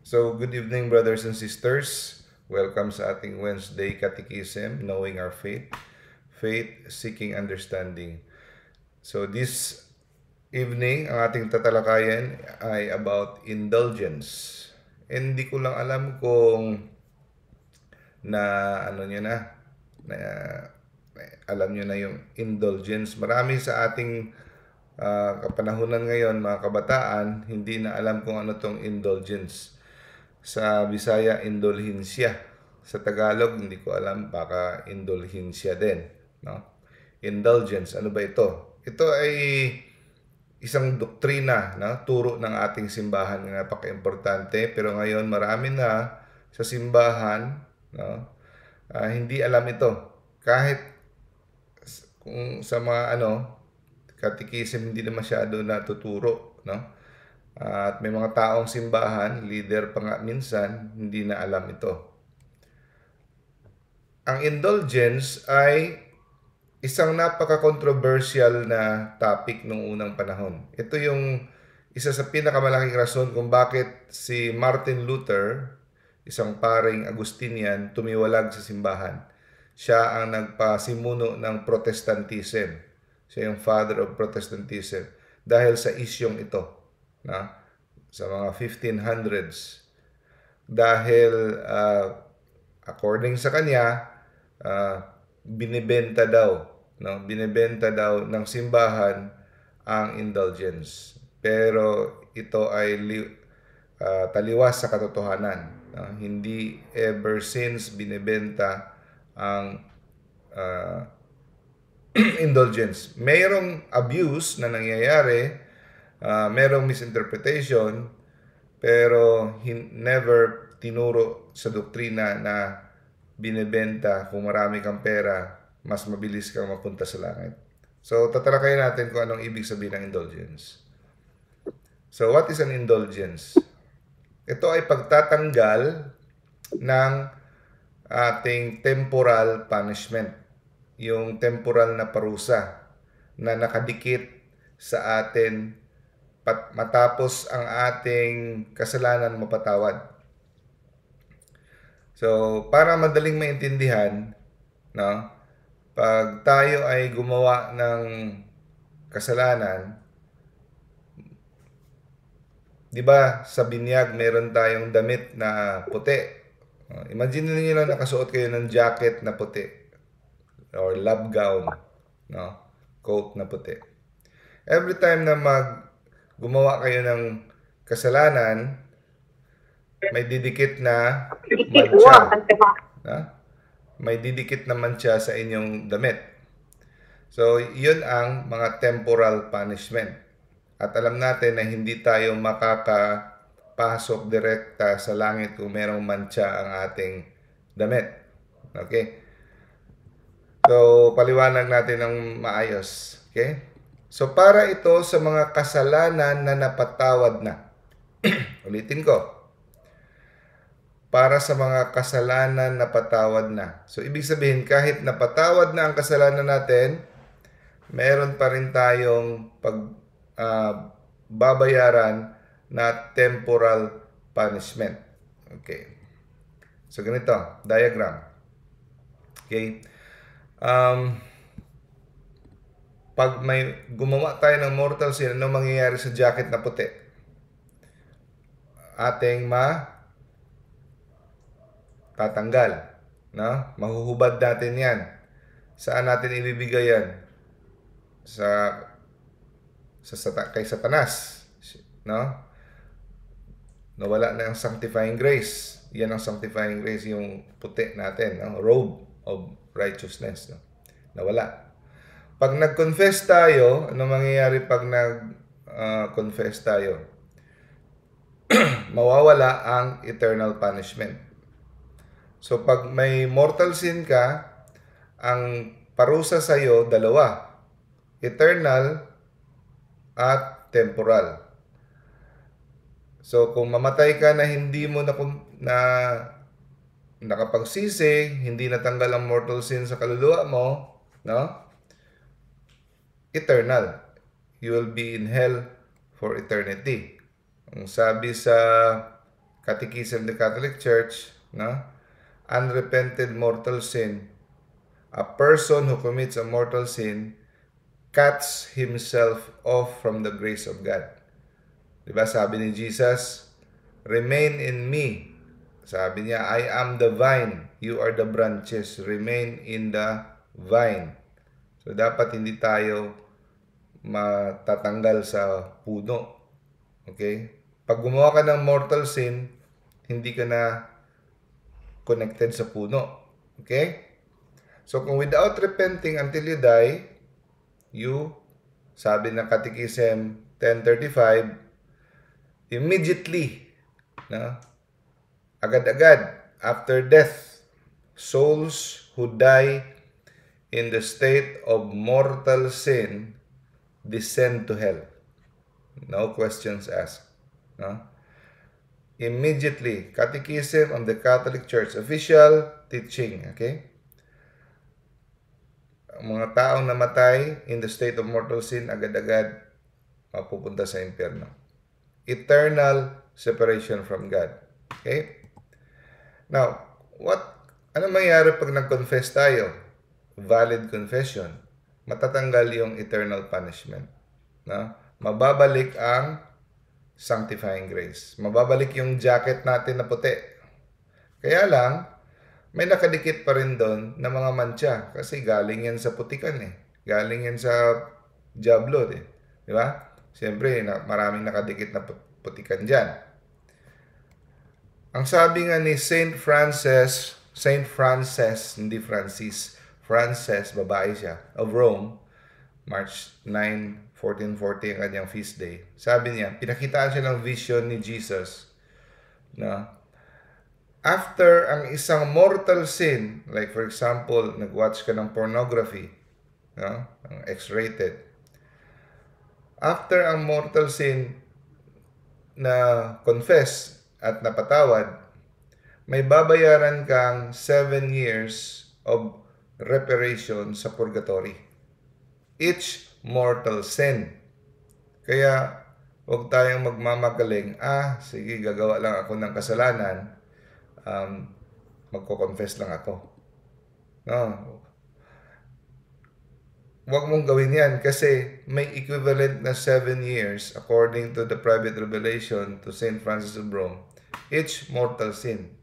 So, good evening, brothers and sisters. Welcome sa ating Wednesday Catechism, Knowing Our Faith, Faith Seeking Understanding. So, this evening, ang ating tatalakayan ay about indulgence. Hindi ko lang alam kung na ano nyo na alam nyo na yung indulgence. Marami sa ating kapanahunan ngayon, mga kabataan, hindi na alam kung ano tong indulgence. Sa Bisaya, indulhensya. Sa Tagalog, hindi ko alam, baka indulhensya din. No? Indulgence, ano ba ito? Ito ay isang doktrina, no? Turo ng ating simbahan na napaka-importante. Pero ngayon, marami na sa simbahan, no? Hindi alam ito. Kahit kung sa mga catechism, hindi na masyado natuturo, no? At may mga taong simbahan, leader pa nga minsan, hindi na alam ito. Ang indulgence ay isang napaka-controversial na topic noong unang panahon. Ito yung isa sa pinakamalaking rason kung bakit si Martin Luther, isang paring Agustinian, tumiwalag sa simbahan. Siya ang nagpasimuno ng Protestantism. Siya yung father of Protestantism dahil sa isyong ito. Sa mga 1500s dahil according sa kanya binibenta daw ng simbahan ang indulgence, pero ito ay taliwas sa katotohanan. Hindi ever since binibenta ang indulgence. Mayroong abuse na nangyayari, merong misinterpretation, pero never tinuro sa doktrina na binebenta kung marami kang pera, mas mabilis kang mapunta sa langit. So, tatalakayin natin kung anong ibig sabihin ng indulgence. So, what is an indulgence? Ito ay pagtatanggal ng ating temporal punishment. Yung temporal na parusa na nakadikit sa atin matapos ang ating kasalanan mapatawad. So, para madaling maintindihan, no, pag tayo ay gumawa ng kasalanan, di ba sa binyag meron tayong damit na puti. Imagine niyo lang nakasuot kayo ng jacket na puti or lab gown, no, coat na puti. Every time na gumawa kayo ng kasalanan, may didikit na mancha. May didikit na mancha sa inyong damit. So, yun ang mga temporal punishment. At alam natin na hindi tayo makakapasok direkta sa langit kung merong mancha ang ating damit. Okay? So, paliwanag natin ng maayos. Okay? So, para ito sa mga kasalanan na napatawad na. Ulitin ko. Para sa mga kasalanan na napatawad na. So, ibig sabihin, kahit napatawad na ang kasalanan natin, meron pa rin tayong babayaran na temporal punishment. Okay. So, ganito. Diagram. Okay. Pag may gumawa tayo ng mortal sin, ano mangyayari sa jacket na puti? Ating tatanggal. No? Mahuhubad natin yan. Saan natin ibibigay yan? Kay Satanas. No? Nawala na ang sanctifying grace. Yan ang sanctifying grace, yung puti natin. No? Robe of righteousness. No? Nawala. Pag nag-confess tayo, ano mangyayari pag nag-confess tayo? Mawawala ang eternal punishment. So, pag may mortal sin ka, ang parusa sa'yo, dalawa. Eternal at temporal. So, kung mamatay ka na hindi mo na nakapagsisi, hindi natanggal ang mortal sin sa kaluluwa mo, no? Eternal. You will be in hell for eternity. Ang sabi sa Catechism of the Catholic Church, no? Unrepented mortal sin. A person who commits a mortal sin cuts himself off from the grace of God. Diba sabi ni Jesus, remain in me. Sabi niya, I am the vine, you are the branches. Remain in the vine. So dapat hindi tayo matatanggal sa puno. Okay? Pag gumawa ka ng mortal sin, hindi ka na connected sa puno. Okay? So kung without repenting until you die, sabi ng Catechism 1035, immediately, no? Agad-agad, after death, souls who die in the state of mortal sin descend to hell. No questions asked. No? Immediately, Catechism of the Catholic Church, official teaching, okay? Ang mga taong namatay in the state of mortal sin, agad-agad mapupunta sa impyerno. Eternal separation from God. Okay? Now, ano mangyayari pag nag-confess tayo? Valid confession. Matatanggal yung eternal punishment. No? Mababalik ang sanctifying grace. Mababalik yung jacket natin na puti. Kaya lang, may nakadikit pa rin doon na mga mantsa. Kasi galing yan sa putikan eh. Galing yan sa diablo eh. Di ba? Siyempre, maraming nakadikit na putikan dyan. Ang sabi nga ni Saint Francis, hindi Francis, Frances, babae siya, of Rome, March 9, 1440 ang kanyang feast day. Sabi niya, pinakitaan siya ng vision ni Jesus na after ang isang mortal sin, like for example, nag-watch ka ng pornography, no? Ang X-rated. After ang mortal sin na confess at napatawad, may babayaran kang 7 years of reparation sa purgatory. Each mortal sin. Kaya, huwag tayong magmamagaling, sige, gagawa lang ako ng kasalanan, magko-confess lang ako. No. Huwag mong gawin yan kasi may equivalent na 7 years according to the private revelation to Saint Francis of Rome. Each mortal sin.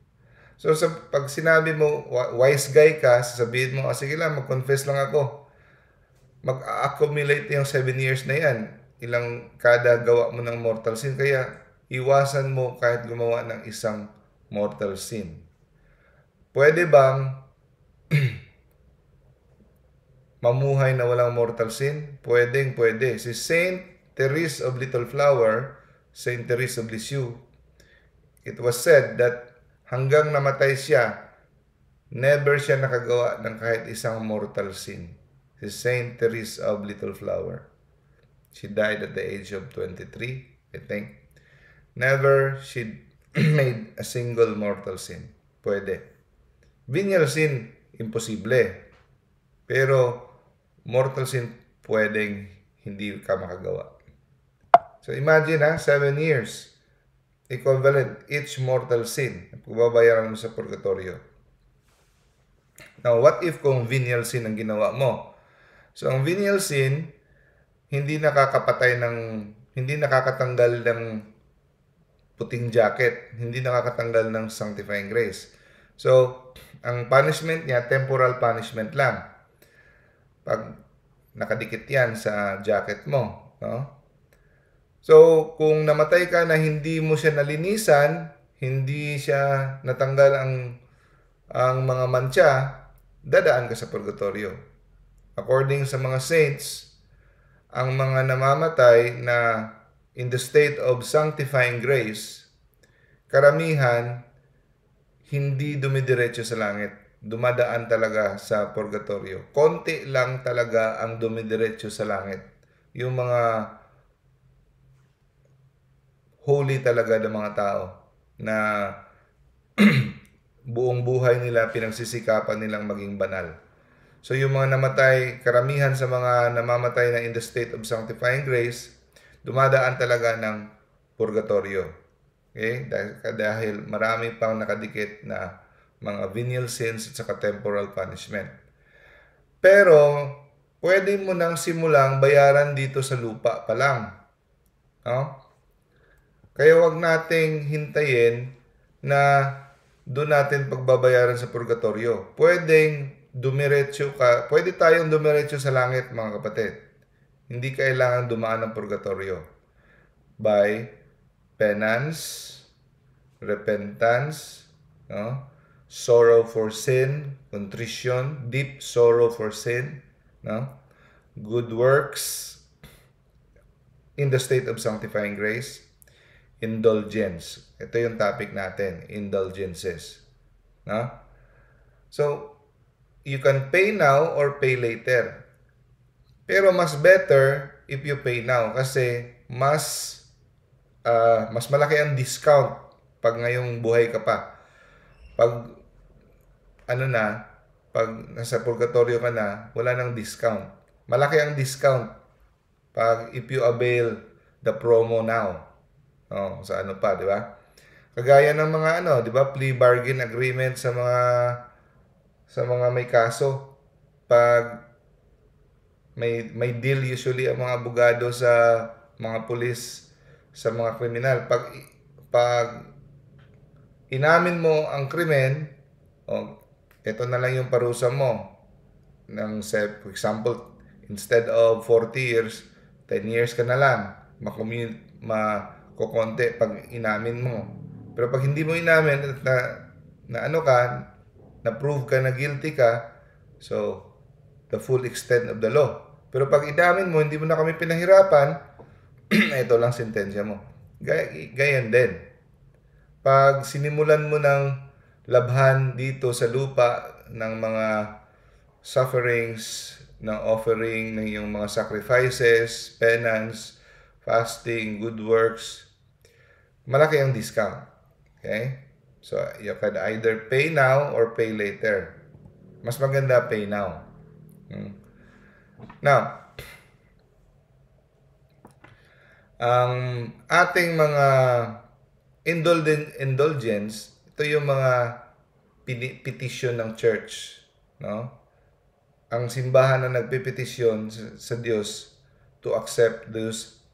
So, pag sinabi mo, wise guy ka, sasabihin mo, sige lang, mag-confess lang ako. Mag-accumulate yung 7 years na yan. Ilang kada gawa mo ng mortal sin. Kaya, iwasan mo kahit gumawa ng isang mortal sin. Pwede bang mamuhay na walang mortal sin? Pwede. Si Saint Therese of Little Flower, Saint Therese of Lisieux, it was said that hanggang namatay siya, never siya nakagawa ng kahit isang mortal sin. Si Saint Therese of Little Flower. She died at the age of 23, I think. Never she made a single mortal sin. Pwede. Venial sin, imposible. Pero mortal sin, pwedeng hindi ka makagawa. So imagine 7 years. Equivalent, each mortal sin. Babayaran mo sa purgatorio. Now, what if kung venial sin ang ginawa mo? So, ang venial sin, hindi nakakatanggal ng puting jacket, hindi nakakatanggal ng sanctifying grace. So, ang punishment niya, temporal punishment lang. Pag nakadikit yan sa jacket mo, no? So, kung namatay ka na hindi mo siya nalinisan, hindi siya natanggal ang mga mantsa, dadaan ka sa purgatorio. According sa mga saints, ang mga namamatay na in the state of sanctifying grace, karamihan hindi dumidiretso sa langit. Dumadaan talaga sa purgatorio. Konti lang talaga ang dumidiretso sa langit. Yung mga holy talaga ng mga tao na buong buhay nila pinagsisikapan nilang maging banal. So yung mga namatay, karamihan sa mga namamatay na in the state of sanctifying grace, dumadaan talaga ng purgatorio. Okay? Dahil marami pang nakadikit na mga venial sins at saka temporal punishment. Pero, pwede mo nang simulang bayaran dito sa lupa pa lang. No? Kaya wag nating hintayin na doon natin pagbabayaran sa purgatorio. Pwede tayong dumiretso sa langit, mga kapatid. Hindi kailangan dumaan ng purgatorio. By penance, repentance, no? Sorrow for sin, contrition, deep sorrow for sin, no? Good works in the state of sanctifying grace, indulgence. Ito yung topic natin, indulgences. No? So, you can pay now or pay later. Pero mas better if you pay now kasi mas malaki ang discount pag ngayong buhay ka pa. Pag pag nasa purgatorio ka na, wala nang discount. Malaki ang discount pag if you avail the promo now. Sa di ba? Kagaya ng mga di ba, plea bargain agreement sa mga may kaso. Pag may deal usually ang mga abogado sa mga pulis sa mga kriminal. Pag inamin mo ang krimen, ito na lang yung parusa mo. For example, instead of 40 years, 10 years ka na lang. Makukonte pag inamin mo. Pero pag hindi mo inamin at na-prove ka na guilty ka, so, the full extent of the law. Pero pag inamin mo, hindi mo na kami pinahirapan, ito lang sentensya mo. Gayan din. Pag sinimulan mo ng labhan dito sa lupa ng mga sufferings, ng offering ng iyong mga sacrifices, penance, fasting, good works, malaki ang discount. Okay? So, you can either pay now or pay later. Mas maganda pay now. Now, ang ating mga indulgence, ito yung mga petition ng church, no? Ang simbahan na nagpepetisyon sa Diyos to accept those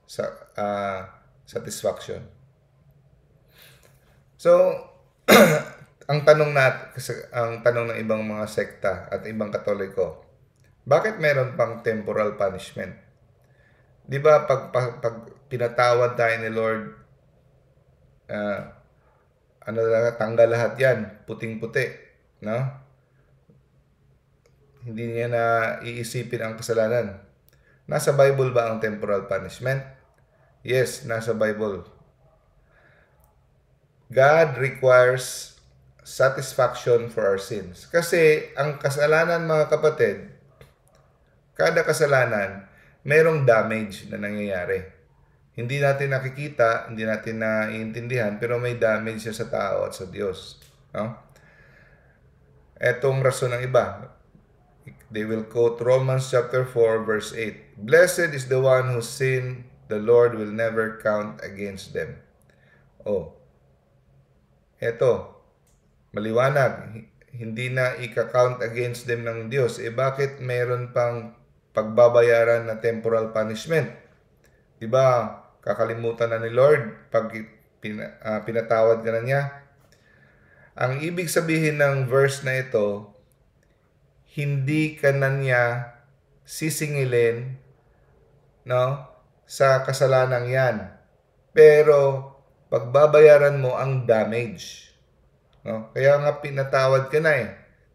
satisfaction. So, ang tanong ng ibang mga sekta at ibang Katoliko, bakit meron pang temporal punishment? Di ba pag pinatawad tayo ni Lord, tanggal lahat yan, puting-puti, no? Hindi niya na iisipin ang kasalanan. Nasa Bible ba ang temporal punishment? Yes, nasa Bible. God requires satisfaction for our sins. Kasi ang kasalanan, mga kapatid, kada kasalanan, merong damage na nangyayari. Hindi natin nakikita, hindi natin naiintindihan, pero may damage siya sa tao at sa Diyos. No? Etong rason ng iba. They will quote Romans chapter 4 verse 8. Blessed is the one whose sin the Lord will never count against them. Eto, maliwanag. Hindi na ika-count against them ng Diyos. Bakit meron pang pagbabayaran na temporal punishment? Diba, kakalimutan na ni Lord pag pinatawad ka na niya? Ang ibig sabihin ng verse na ito, hindi ka na niya sisingilin, no, sa kasalanang yan. Pero, pagbabayaran mo ang damage. No? Kaya nga pinatawad ka na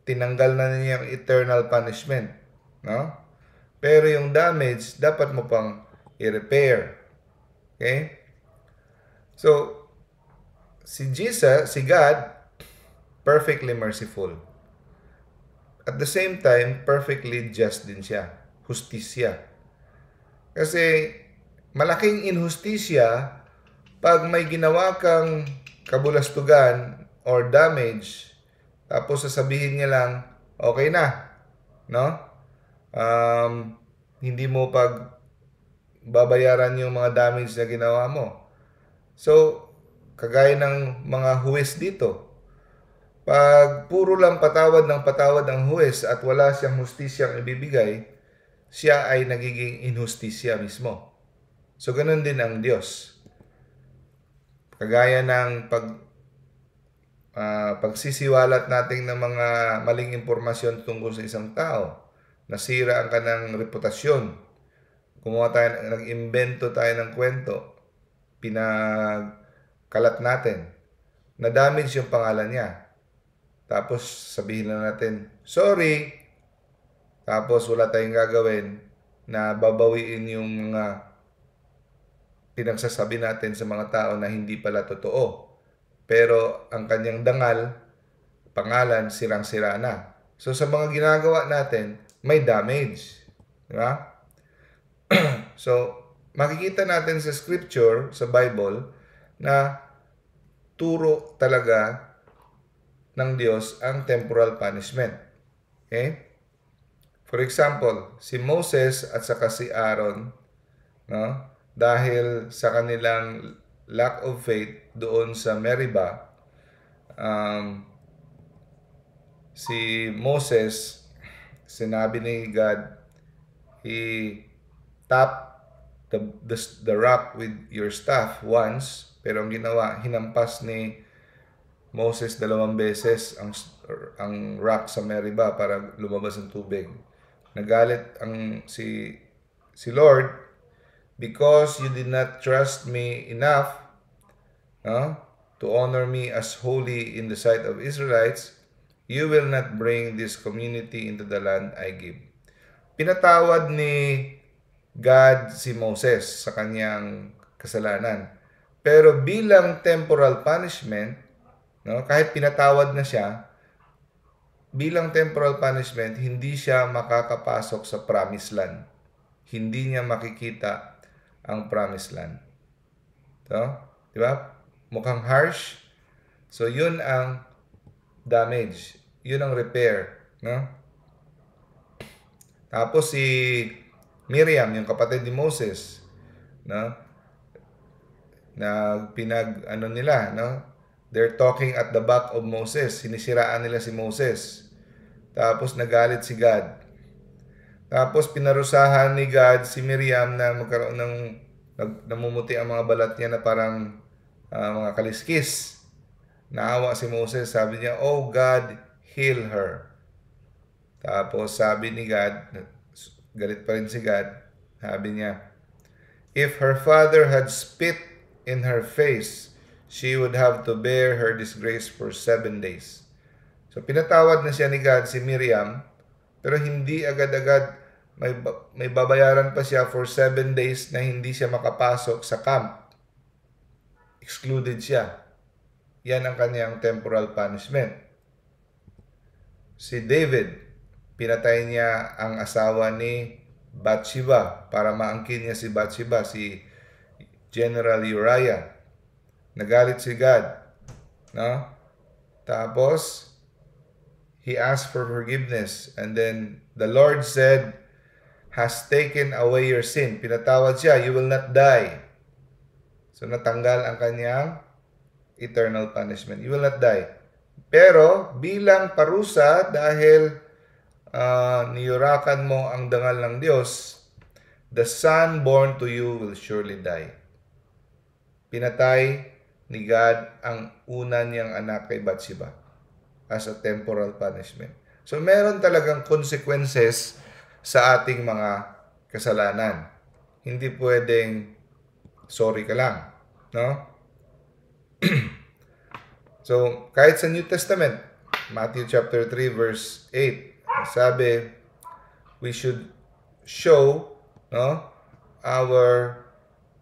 Tinanggal na niya yung eternal punishment. No? Pero yung damage, dapat mo pang i-repair. Okay? So, si God, perfectly merciful. At the same time, perfectly just din siya. Hustisya. Kasi, malaking inhustisya pag may ginawa kang kabulastugan or damage, tapos sasabihin niya lang, okay na. No? Hindi mo babayaran yung mga damage na ginawa mo. So, kagaya ng mga huwes dito. Pag puro lang patawad ng patawad ang huwes at wala siyang hustisyang ibibigay, siya ay nagiging inhustisya mismo. So, ganun din ang Diyos. Kagaya ng pagsisiwalat natin ng mga maling impormasyon tungkol sa isang tao, nasira ang kanang reputasyon, nag-imbento tayo ng kwento, pinagkalat natin, na-damage yung pangalan niya. Tapos sabihin na natin, sorry. Tapos wala tayong gagawin na babawiin yung mga pinagsasabi natin sa mga tao na hindi pala totoo. Pero ang kanyang dangal, pangalan, sirang-sira na. So sa mga ginagawa natin, may damage. Di ba? So, makikita natin sa scripture, sa Bible, na turo talaga ng Diyos ang temporal punishment. Okay? For example, si Moses at saka si Aaron, no? Dahil sa kanilang lack of faith doon sa Meribah, si Moses, sinabi ni God, tap the rock with your staff once, pero ang ginawa, hinampas ni Moses 2 beses ang rock sa Meribah para lumabas ang tubig. Nagalit si Lord because you did not trust me enough to honor me as holy in the sight of Israelites. You will not bring this community into the land I give. Pinatawad ni God si Moses sa kanyang kasalanan. Pero bilang temporal punishment, kahit pinatawad na siya, bilang temporal punishment, hindi siya makakapasok sa promised land. Hindi niya makikita ang promised land. So, di ba? Mukhang harsh. So, yun ang damage. Yun ang repair. No? Tapos si Miriam, yung kapatid ni Moses, no? They're talking at the back of Moses. Sinisiraan nila si Moses. Tapos nagalit si God. Tapos pinarusahan ni God si Miriam na magkaroon ng namumuti ang mga balat niya na parang mga kaliskis. Naawa si Moses. Sabi niya, "Oh God, heal her." Tapos sabi ni God, galit pa rin si God, sabi niya, "If her father had spit in her face, she would have to bear her disgrace for 7 days. So pinatawad na siya ni God si Miriam, pero hindi agad-agad, may babayaran pa siya for 7 days na hindi siya makapasok sa camp. Excluded siya. Yan ang kanyang temporal punishment. Si David, pinatay niya ang asawa ni Bathsheba para maangkin niya si Bathsheba, si General Uriah. Nagalit si God. No? Tapos, he asked for forgiveness. And then, the Lord said, has taken away your sin. Pinatawad siya, you will not die. So, natanggal ang kanyang eternal punishment. You will not die. Pero, bilang parusa, dahil niyurakan mo ang dangal ng Diyos, the son born to you will surely die. Pinatay ni God ang una niyang anak kay Bathsheba as a temporal punishment. So, meron talagang consequences sa ating mga kasalanan. Hindi pwedeng sorry ka lang. No? So, kahit sa New Testament, Matthew chapter 3 verse 8, sabi, we should show our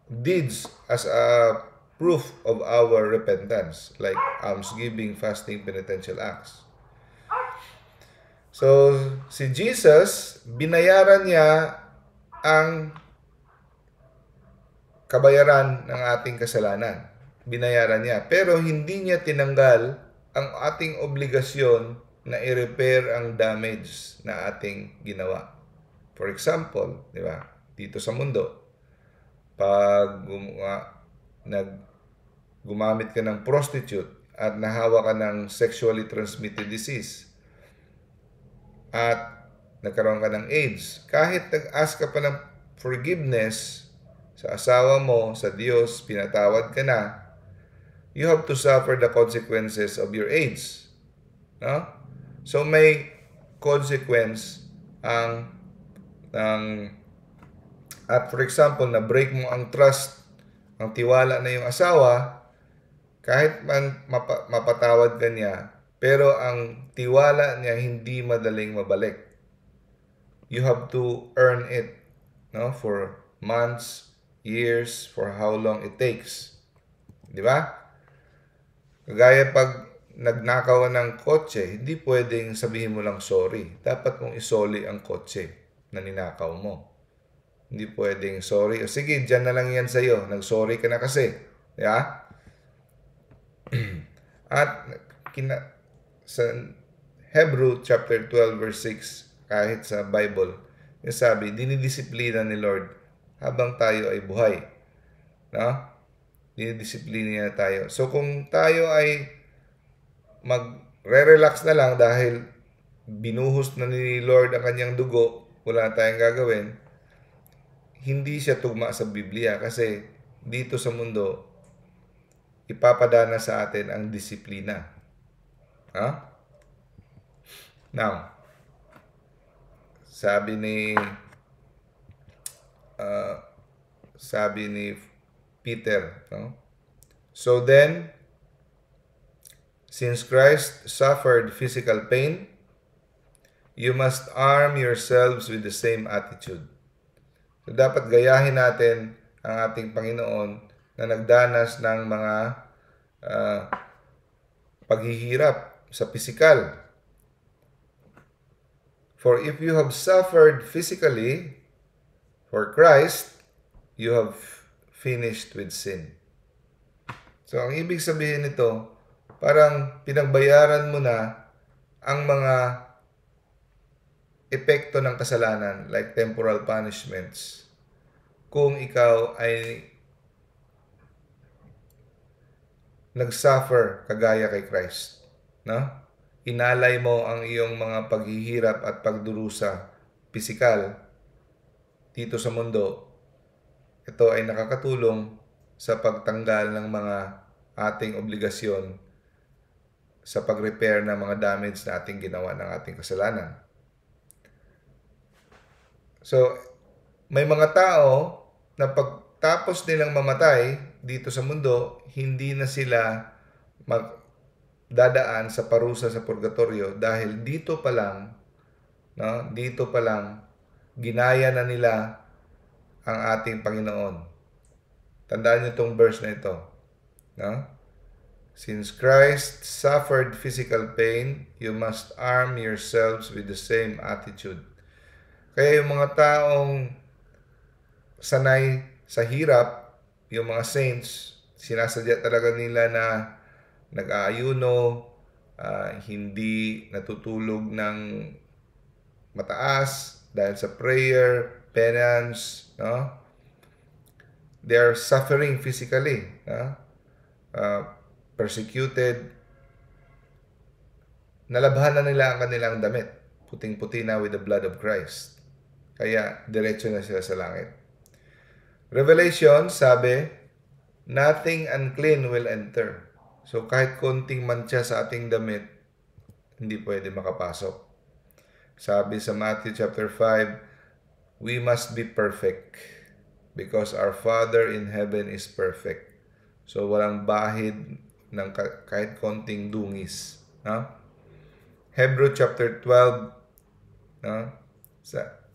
deeds as a proof of our repentance, like almsgiving, fasting, penitential acts. So, si Jesus, binayaran niya ang kabayaran ng ating kasalanan. Binayaran niya. Pero hindi niya tinanggal ang ating obligasyon na i-repair ang damage na ating ginawa. For example, di ba? Dito sa mundo, pag gumamit ka ng prostitute, at nahawa ka ng sexually transmitted disease, at nagkaroon ka ng AIDS, kahit nag-ask ka pa ng forgiveness sa asawa mo, sa Diyos, pinatawad ka na, you have to suffer the consequences of your AIDS. No? So may consequence at for example, na-break mo ang trust, ang tiwala na yung asawa, kahit man mapatawad ka niya, pero ang tiwala niya hindi madaling mabalik. You have to earn it, no? For months, years, for how long it takes. Di ba? Kagaya pag nagnakaw ng kotse, hindi pwedeng sabihin mo lang sorry. Dapat mong isoli ang kotse na ninakaw mo. Hindi pwedeng sorry. O sige, dyan na lang yan sa'yo. Nag-sorry ka na kasi. Di ba? At sa Hebrew chapter 12 verse 6, kahit sa Bible, yung sabi, dinidisiplina ni Lord habang tayo ay buhay. No? Dinidisiplina niya tayo. So kung tayo ay magre-relax na lang dahil binuhos na ni Lord ang kanyang dugo, wala tayong gagawin, hindi siya tugma sa Biblia, kasi dito sa mundo, ipapadana sa atin ang disiplina. Now, sabi ni Peter, no? So then, since Christ suffered physical pain, you must arm yourselves with the same attitude. So dapat gayahin natin ang ating Panginoon na nagdanas ng mga paghihirap sa pisikal. For if you have suffered physically for Christ, you have finished with sin. So ang ibig sabihin nito, parang pinagbayaran mo na ang mga epekto ng kasalanan, like temporal punishments, kung ikaw ay nag-suffer kagaya kay Christ. No? Inalay mo ang iyong mga paghihirap at pagdurusa pisikal dito sa mundo. Ito ay nakakatulong sa pagtanggal ng mga ating obligasyon sa pag-repair ng mga damage na ating ginawa ng ating kasalanan. So, may mga tao na pagtapos nilang mamatay dito sa mundo, hindi na sila magdadaan sa parusa sa purgatorio dahil dito pa lang, no, ginaya na nila ang ating Panginoon. Tandaan niyo itong verse na ito. No? Since Christ suffered physical pain, you must arm yourselves with the same attitude. Kaya yung mga taong sanay sa hirap, yung mga saints, sinasadya talaga nila na nag-aayuno, hindi natutulog ng mataas dahil sa prayer, penance, no? They are suffering physically, persecuted. Nalabhan na nila ang kanilang damit, puting-puti na with the blood of Christ. Kaya diretso na sila sa langit. Revelation, sabi, nothing unclean will enter. So kahit konting mantsa sa ating damit, hindi pwede makapasok. Sabi sa Matthew chapter 5, we must be perfect because our Father in heaven is perfect. So walang bahid ng kahit konting dungis. No? Hebrew chapter 12, no?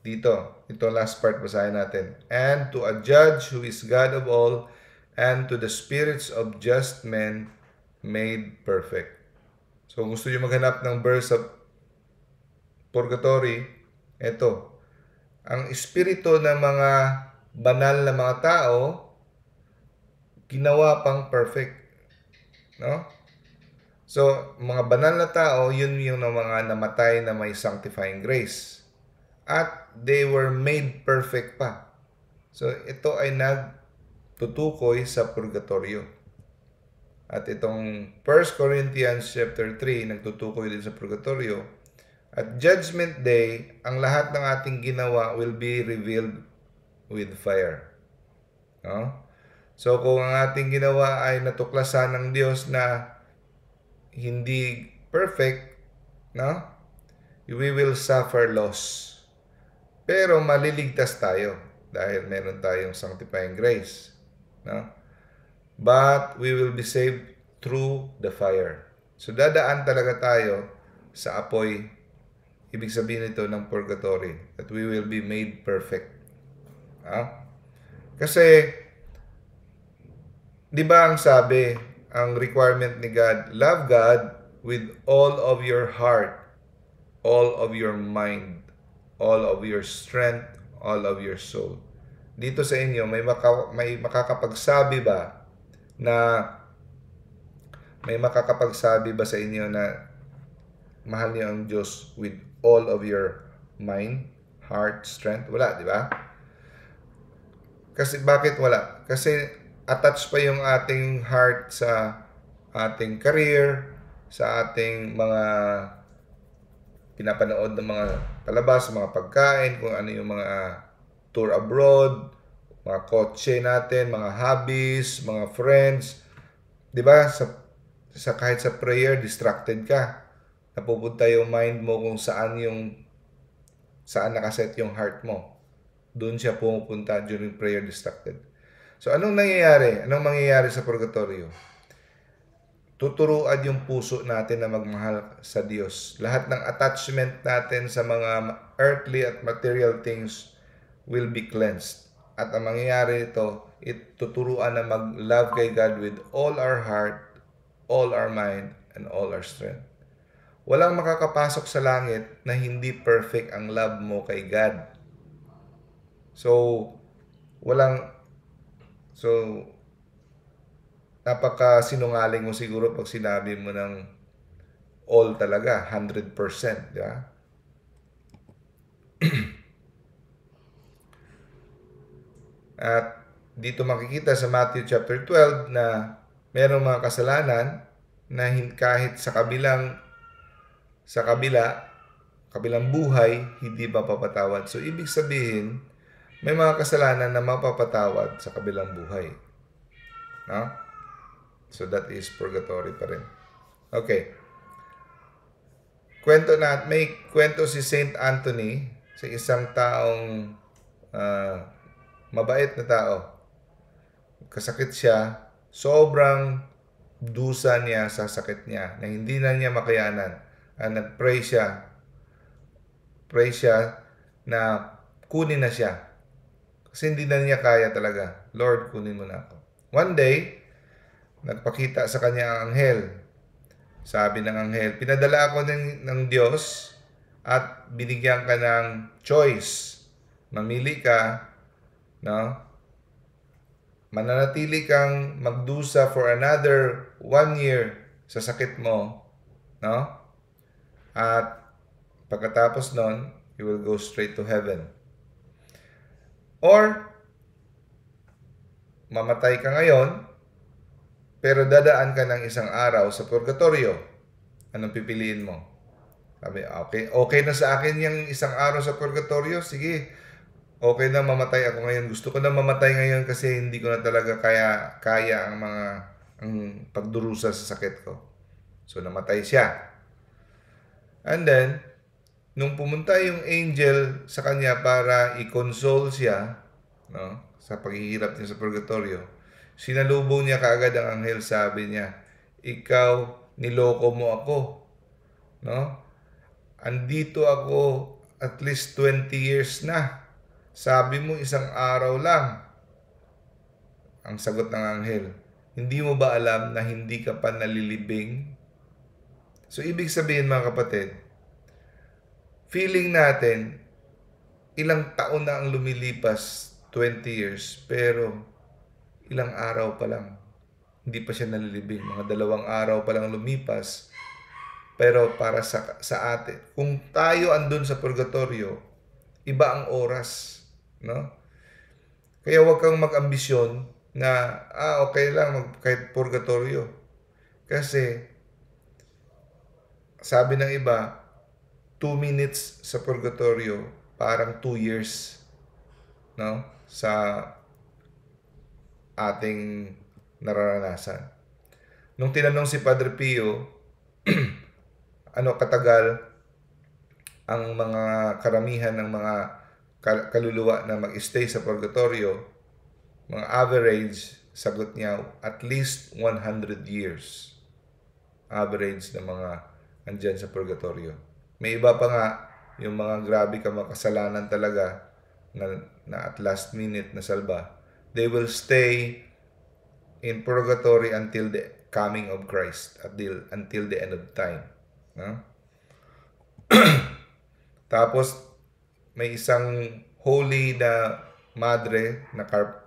Ito last part, basahin natin. And to a judge who is God of all, and to the spirits of just men made perfect. So gusto niyo maghanap ng verse of purgatory, ito. Ang espiritu ng mga banal na mga tao, ginawa pang perfect. No? So, mga banal na tao, yun yung mga namatay na may sanctifying grace. At they were made perfect pa. So, ito ay nagtutukoy sa purgatorio. At itong 1 Corinthians chapter 3, nagtutukoy din sa purgatorio. At Judgment Day, ang lahat ng ating ginawa will be revealed with fire. No? So kung ang ating ginawa ay natuklasan ng Diyos na hindi perfect, no? We will suffer loss. Pero maliligtas tayo dahil meron tayong sanctifying grace, no? But we will be saved through the fire. So dadaan talaga tayo sa apoy. Ibig sabihin nito ng purgatory, that we will be made perfect. Kasi, di ba ang sabi, ang requirement ni God, love God with all of your heart, all of your mind, all of your strength, all of your soul. Dito sa inyo, may makakapagsabi ba sa inyo na mahal niyo ang Diyos with all of your mind, heart, strength? Wala, di ba? Kasi bakit wala? Kasi attached pa yung ating heart sa ating career, sa ating mga pinapanood ng mga palabas, mga pagkain, kung ano yung mga tour abroad, mga kotse natin, mga hobbies, mga friends. Di ba? Kahit sa prayer, distracted ka. Napupunta yung mind mo kung saan nakaset yung heart mo. Doon siya pumupunta during prayer, distracted. So, anong nangyayari? Anong mangyayari sa purgatorio? Tuturuan yung puso natin na magmahal sa Diyos. Lahat ng attachment natin sa mga earthly at material things will be cleansed. At ang mangyayari ito, tuturuan na mag-love kay God with all our heart, all our mind, and all our strength. Walang makakapasok sa langit na hindi perfect ang love mo kay God. So, napaka-sinungaling mo siguro pag sinabi mo ng all talaga, 100%, di ba? At dito makikita sa Matthew chapter 12 na merong mga kasalanan na kahit sa kabilang buhay, hindi mapapatawad. So, ibig sabihin, may mga kasalanan na mapapatawad sa kabilang buhay. No? So, that is purgatory pa rin. Okay. May kwento si Saint Anthony sa isang taong mabait na tao. Kasakit siya, sobrang dusa niya sa sakit niya na hindi na niya makayanan. Nag-pray siya na kunin na siya. Kasi hindi na niya kaya talaga. Lord, kunin mo na ako. One day, nagpakita sa kanya ang anghel. Sabi ng anghel, pinadala ako ng Diyos at binigyan ka ng choice. Mamili ka, no? Mananatili kang magdusa for another 1 year sa sakit mo, no? At pagkatapos nun, you will go straight to heaven. Or, mamatay ka ngayon, pero dadaan ka ng isang araw sa purgatorio. Anong pipiliin mo? Sabi, okay na sa akin yung isang araw sa purgatorio. Sige, okay na mamatay ako ngayon. Gusto ko na mamatay ngayon kasi hindi ko na talaga kaya ang pagdurusa sa sakit ko. So, namatay siya. And then, nung pumunta yung angel sa kanya para i-console siya, no, sa paghihirap niya sa purgatorio, sinalubong niya kaagad ang anghel, sabi niya, ikaw, niloko mo ako. No? Andito ako at least 20 years na. Sabi mo isang araw lang. Ang sagot ng anghel, hindi mo ba alam na hindi ka pa nalilibing? So, ibig sabihin mga kapatid, feeling natin, ilang taon na ang lumilipas, 20 years, pero ilang araw pa lang, hindi pa siya nalilibing. Mga 2 araw pa lang lumipas. Pero para sa atin, kung tayo andun sa purgatorio, iba ang oras. No? Kaya huwag kang mag-ambisyon na, okay lang, kahit purgatorio. Kasi, sabi ng iba, 2 minutes sa purgatorio, parang 2 years, no? Sa ating nararanasan. Nung tinanong si Padre Pio, ano katagal ang mga karamihan ng mga kaluluwa na mag-stay sa purgatorio, mga average, sagot niya, at least 100 years. Average ng mga andyan sa purgatorio. May iba pa nga, yung mga grabe ka makasalanan talaga, na at last minute na salba, they will stay in purgatory until the coming of Christ, until the end of time. No? Tapos, may isang holy na madre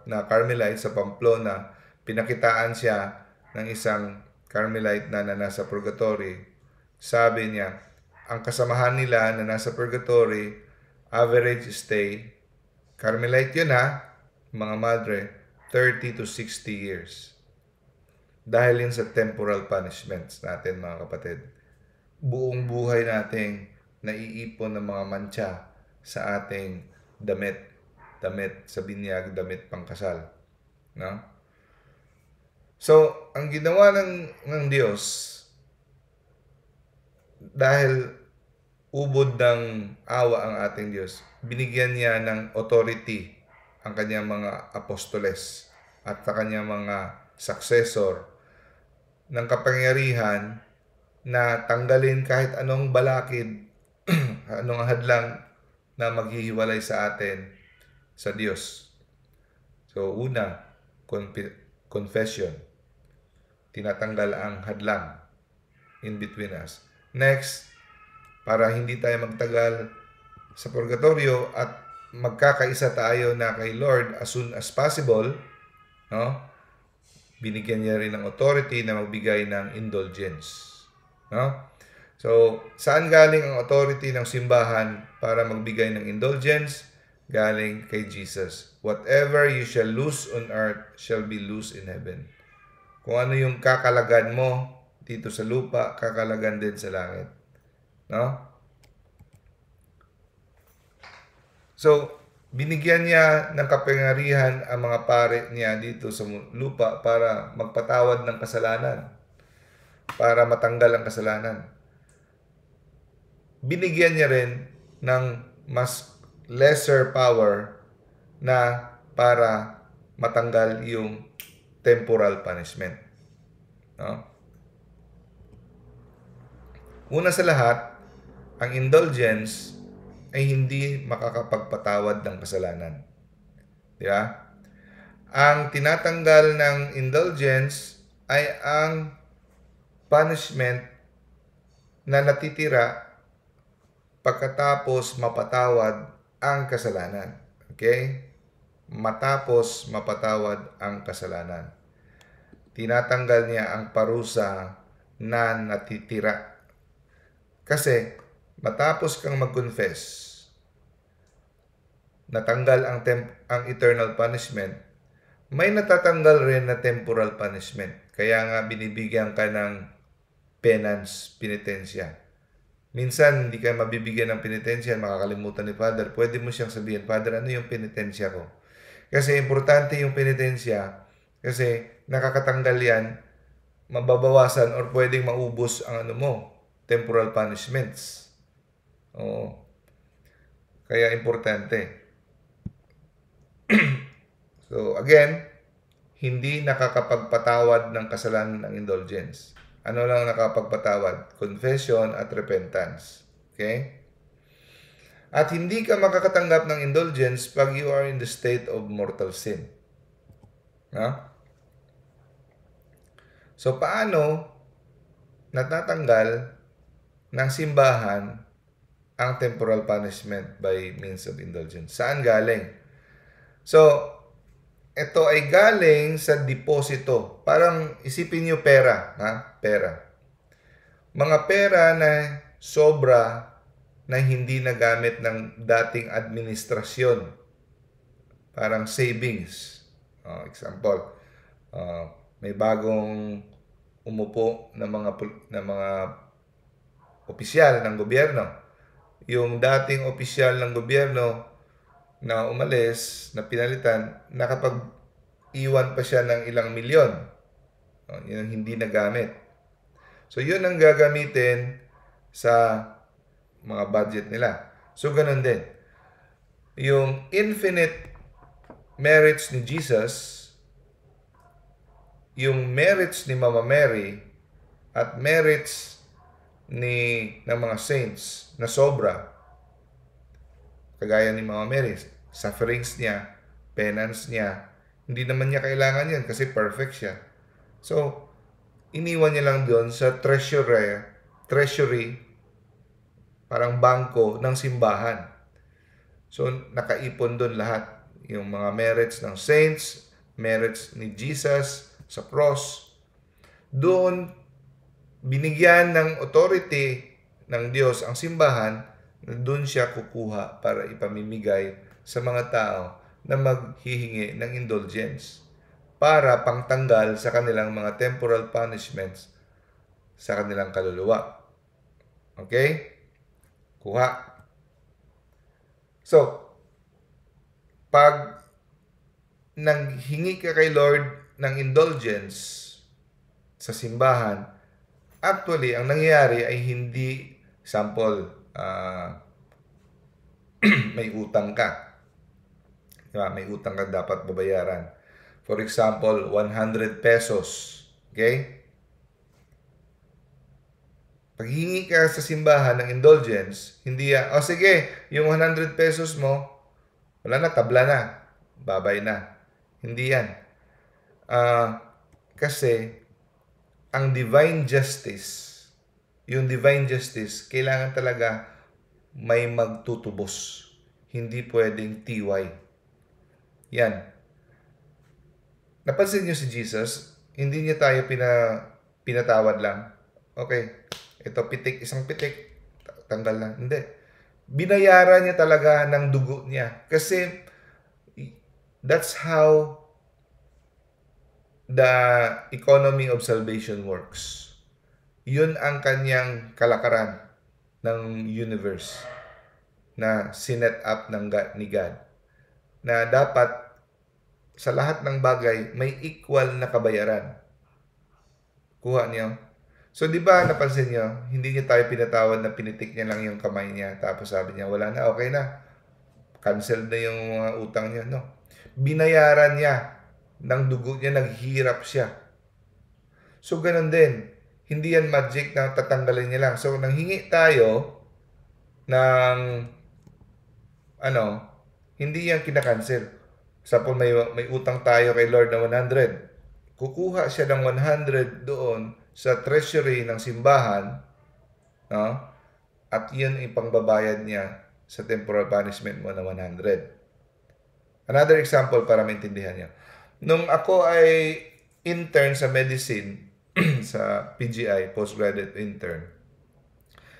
na Carmelite sa Pamplona, pinakitaan siya ng isang Carmelite na nasa purgatory. Sabi niya, ang kasamahan nila na nasa purgatory, average stay, Carmelite yun mga madre, 30 to 60 years. Dahil yun sa temporal punishments natin, mga kapatid. Buong buhay nating naiipon ng mga mantsa sa ating damit sa binyag, damit pangkasal. No? So, ang ginawa ng Diyos, dahil ubod ng awa ang ating Diyos, binigyan niya ng authority ang kanyang mga apostoles at sa kanyang mga successor ng kapangyarihan na tanggalin kahit anong balakid, anong hadlang na maghihiwalay sa atin sa Diyos. So, una, confession. Tinatanggal ang hadlang in between us. Next, para hindi tayo magtagal sa purgatorio at magkakaisa tayo na kay Lord as soon as possible, no? Binigyan niya rin ng authority na magbigay ng indulgence. No? So, saan galing ang authority ng simbahan para magbigay ng indulgence? Galing kay Jesus. Whatever you shall lose on earth shall be loose in heaven. Kung ano yung kakalagan mo dito sa lupa, kakalagan din sa langit. No? So, binigyan niya ng kapangyarihan ang mga pare niya dito sa lupa para magpatawad ng kasalanan, para matanggal ang kasalanan. Binigyan niya rin ng mas lesser power na para matanggal yung temporal punishment. No? Una sa lahat, ang indulgence ay hindi makakapagpatawad ng kasalanan. Di ba? Ang tinatanggal ng indulgence ay ang punishment na natitira pagkatapos mapatawad ang kasalanan. Okay? Matapos mapatawad ang kasalanan. Tinatanggal niya ang parusa na natitira. Kasi matapos kang mag-confess, natanggal ang eternal punishment, may natatanggal rin na temporal punishment. Kaya nga binibigyan ka ng penance, penitensya. Minsan, hindi ka mabibigyan ng penitensya, makakalimutan ni Father. Pwede mo siyang sabihin, Father, ano yung penitensya ko? Kasi importante yung penitensya, kasi nakakatanggal yan, mababawasan or pwedeng maubos ang temporal punishments. Oo. Kaya importante. So, again, hindi nakakapagpatawad ng kasalanan ng indulgence. Ano lang nakapagpatawad? Confession at repentance. Okay? At hindi ka makakatanggap ng indulgence pag you are in the state of mortal sin. No? So, paano natatanggal ng simbahan ang temporal punishment by means of indulgence? Saan galing? So, ito ay galing sa deposito. Parang isipin niyo pera. Pera. Mga pera na sobra na hindi nagamit ng dating administrasyon. Parang savings. Example, may bagong umupo ng mga opisyal ng gobyerno. Yung dating opisyal ng gobyerno na umalis, na pinalitan, nakapag-iwan pa siya ng ilang milyon. Yun ang hindi nagamit. So, yun ang gagamitin sa mga budget nila. So, ganun din. Yung infinite merits ni Jesus, yung merits ni Mama Mary, at merits ng mga saints na sobra, kagaya ni Mama Mary, sufferings niya, penance niya, hindi naman niya kailangan yan kasi perfect siya. So, iniwan niya lang doon sa treasury, parang bangko ng simbahan. So, nakaipon doon lahat. Yung mga merits ng saints, merits ni Jesus sa cross. Doon, binigyan ng authority ng Diyos ang simbahan na doon siya kukuha para ipamimigay sa mga tao na maghihingi ng indulgence para pangtanggal sa kanilang mga temporal punishments sa kanilang kaluluwa. Okay? Kuha. So, pag nanghingi ka kay Lord ng indulgence sa simbahan, actually, ang nangyayari ay hindi, sample, may utang ka. Diba? May utang ka dapat babayaran. For example, 100 pesos. Okay? Pag hingi ka sa simbahan ng indulgence, hindi sige, yung 100 pesos mo, wala na, tabla na. Babay na. Hindi yan. Kasi, ang divine justice, yung divine justice, kailangan talaga may magtutubos. Hindi pwedeng tiway. Yan. Napansin niyo si Jesus, hindi niya tayo pinatawad lang. Okay, ito isang pitik, tanggal na. Hindi. Binayaran niya talaga ng dugo niya. Kasi, that's how the economy of salvation works. Yun ang kanyang kalakaran ng universe na sinet up ni God. Na dapat sa lahat ng bagay may equal na kabayaran. Kuha niyo? So, di ba napansin niyo, hindi niya tayo pinatawad na pinitik niya lang yung kamay niya. Tapos sabi niya, wala na, okay na. Cancel na yung mga utang niya. No. Binayaran niya ng dugo niya, naghirap siya. So, ganun din. Hindi yan magic na tatanggalin niya lang. So, nanghingi tayo ng hindi yan kinakancel. Sapon may utang tayo kay Lord na 100. Kukuha siya ng 100 doon sa treasury ng simbahan, no? At yun ipangbabayad niya sa temporal punishment mo na 100. Another example para maintindihan niyo. Nung ako ay intern sa medicine, sa PGI, postgraduate intern,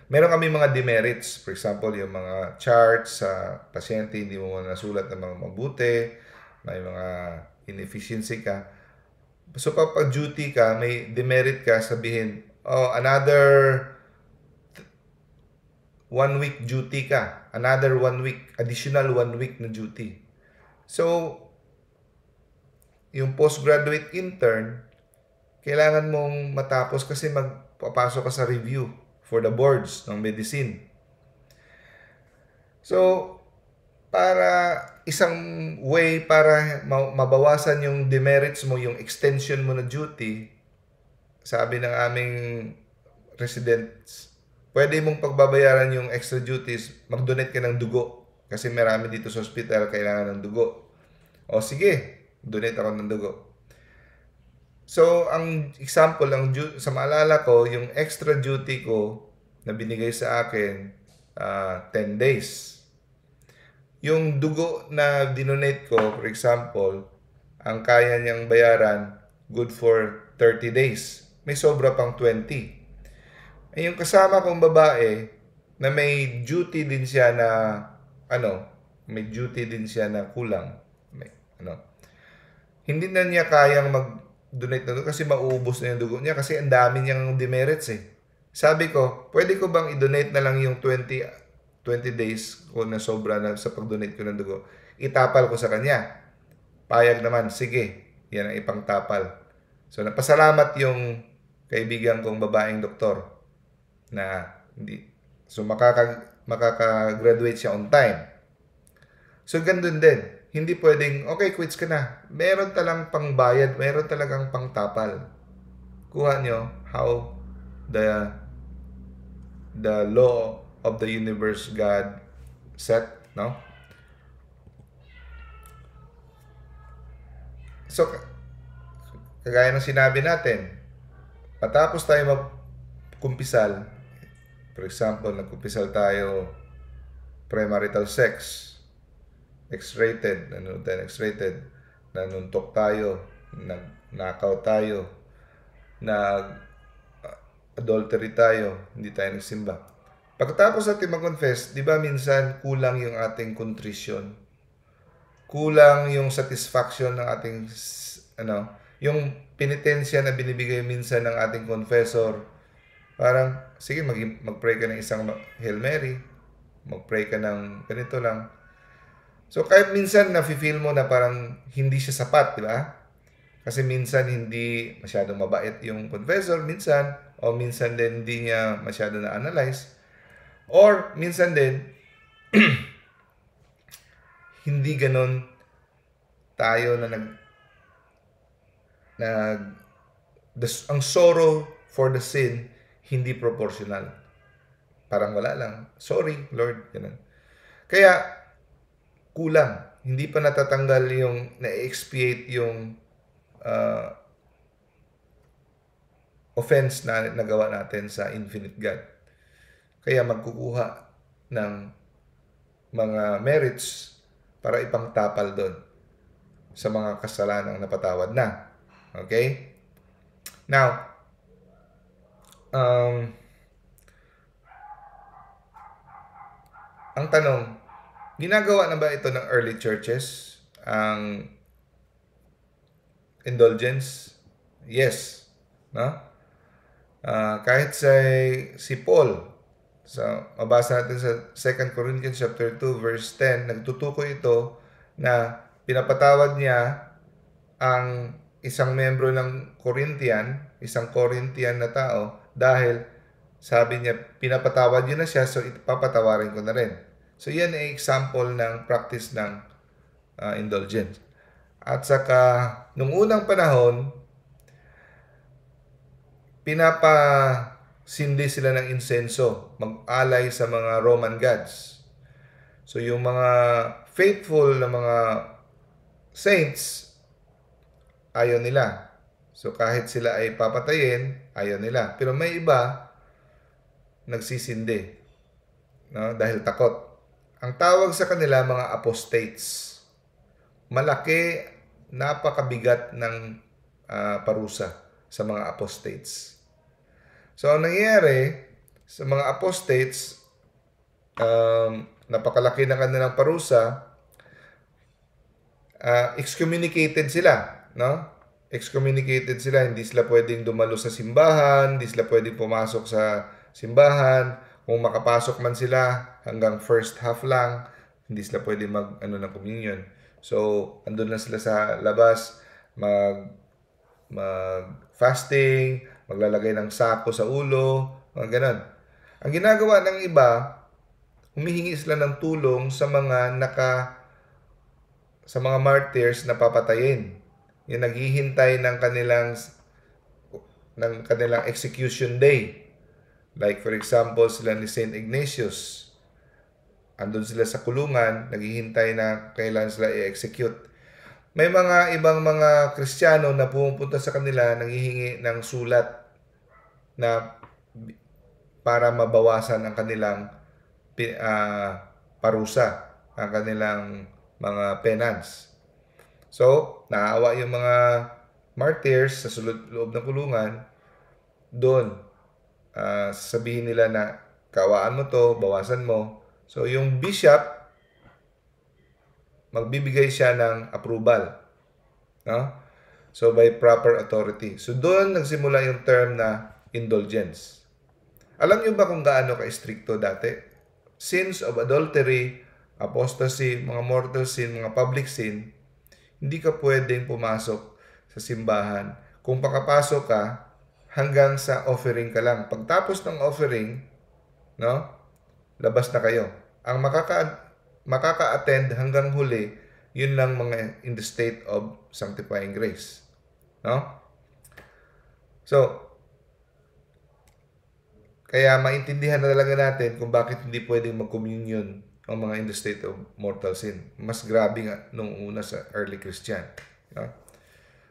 meron kami mga demerits. For example, yung mga charts sa pasyente, hindi mo nasulat ng mga mabuti, may mga inefficiency ka. So, kapag duty ka, may demerit ka, sabihin, another 1 week duty ka. Another 1 week, additional 1 week na duty. So, yung postgraduate intern, kailangan mong matapos kasi magpapasok ka sa review for the boards ng medicine. So, para isang way para mabawasan yung demerits mo, yung extension mo na duty, sabi ng aming residents, pwede mong pagbabayaran yung extra duties, mag-donate ka ng dugo. Kasi marami dito sa hospital kailangan ng dugo. O sige, donate ako ng dugo. So, ang example, sa maalala ko, yung extra duty ko na binigay sa akin, 10 days. Yung dugo na dinonate ko, for example, ang kaya niyang bayaran, good for 30 days. May sobra pang 20. Yung kasama kong babae, na may duty din siya na, kulang. Hindi na niya kayang donate ng dugo kasi mauubos na yung dugo niya kasi ang dami niyang demerits eh. Sabi ko, pwede ko bang i-donate na lang yung 20 days ko na sobra na sa pag-donate ko ng dugo? Itapal ko sa kanya. Payag naman, sige, yan ang ipangtapal. So, napasalamat yung kaibigan kong babaeng doktor na hindi. So, makaka-graduate siya on time. So, gandun din. Hindi pwedeng, okay, quits ka na. Meron talang pangbayad, meron talagang pangtapal. Kuha nyo how the law of the universe God set, no? So, kagaya ng sinabi natin, matapos tayo magkumpisal, for example, nagkumpisal tayo premarital sex, X-rated, X-rated, nanuntok tayo, nagnakaw tayo, adultery tayo, hindi tayo nagsimba. Pagkatapos natin mag-confess, di ba minsan kulang yung ating contrition? Kulang yung satisfaction ng ating, yung penitensya na binibigay minsan ng ating confessor. Parang, sige, mag-pray ka ng isang Hail Mary, mag-pray ka ng ganito lang. So, kahit minsan nafe-feel mo na parang hindi siya sapat, di ba? Kasi minsan hindi masyadong mabait yung confessor, minsan, o minsan din hindi niya masyado na-analyze. Or, minsan din, hindi ganon tayo na ang sorrow for the sin, hindi proportional. Parang wala lang. Sorry, Lord. Ganun. Kaya, kulang. Hindi pa natatanggal yung, na-expiate yung offense na nagawa natin sa infinite God. Kaya magkukuha ng mga merits para ipangtapal doon sa mga kasalanang napatawad na. Okay? Now, ang tanong, ginagawa na ba ito ng early churches? Ang indulgence? Yes. No? Kahit si Paul, mabasa natin sa 2 Corinthians chapter 2 verse 10, nagtutukoy ito na pinapatawad niya ang isang membro ng isang Corinthian na tao dahil sabi niya, pinapatawad niyo na siya, so ipapatawarin ko na rin. So, yan ay example ng practice ng indulgence. At saka, nung unang panahon, pinapasindi sila ng insenso, mag-alay sa mga Roman gods. So, yung mga faithful na mga saints, ayaw nila. So, kahit sila ay papatayin, ayaw nila. Pero may iba, nagsisindi, no? Dahil takot. Ang tawag sa kanila, mga apostates. Malaki, napakabigat ng parusa sa mga apostates. So, ang nangyayari sa mga apostates, napakalaki na kanilang parusa, excommunicated sila, no? Excommunicated sila, hindi sila pwedeng dumalo sa simbahan, hindi sila pwedeng pumasok sa simbahan. Kung makapasok man sila, hanggang first half lang, hindi sila pwedeng ng communion. So, andun lang sila sa labas, fasting, maglalagay ng sako sa ulo, mga ganun. Ang ginagawa ng iba, humihingi sila ng tulong sa mga martyrs na papatayin. Yung naghihintay ng kanilang execution day. Like for example, sila ni Saint Ignatius. Andun sila sa kulungan, naghihintay na kailan sila i-execute. May mga ibang mga Kristiyano na pumupunta sa kanila, nanghihingi ng sulat na para mabawasan ang kanilang parusa, ang kanilang mga penance. So, naawa yung mga martyrs sa loob ng kulungan, doon, sabihin nila na kawaan mo to, bawasan mo. So, yung bishop, magbibigay siya ng approval. No? So, by proper authority. So, doon nagsimula yung term na indulgence. Alam niyo ba kung gaano ka-stricto dati? Sins of adultery, apostasy, mga mortal sin, mga public sin, hindi ka pwedeng pumasok sa simbahan. Kung pakapasok ka, hanggang sa offering ka lang. Pagtapos ng offering, no, labas na kayo. Ang makaka-attend hanggang huli, yun lang mga in the state of sanctifying grace. No? So, kaya maintindihan na talaga natin kung bakit hindi pwedeng mag-communion ang mga in the state of mortal sin. Mas grabe nga nung una sa early Christian. No?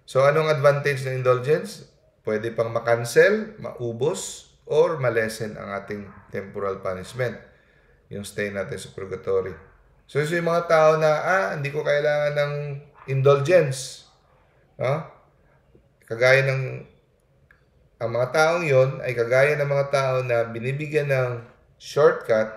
So, anong advantage ng indulgence? Pwede pang makancel, maubos, or malesen ang ating temporal punishment. Yung stay natin sa purgatory. So, yung mga tao na, hindi ko kailangan ng indulgence. No? Kagaya ng, ang mga taong yon ay kagaya ng mga tao na binibigyan ng shortcut,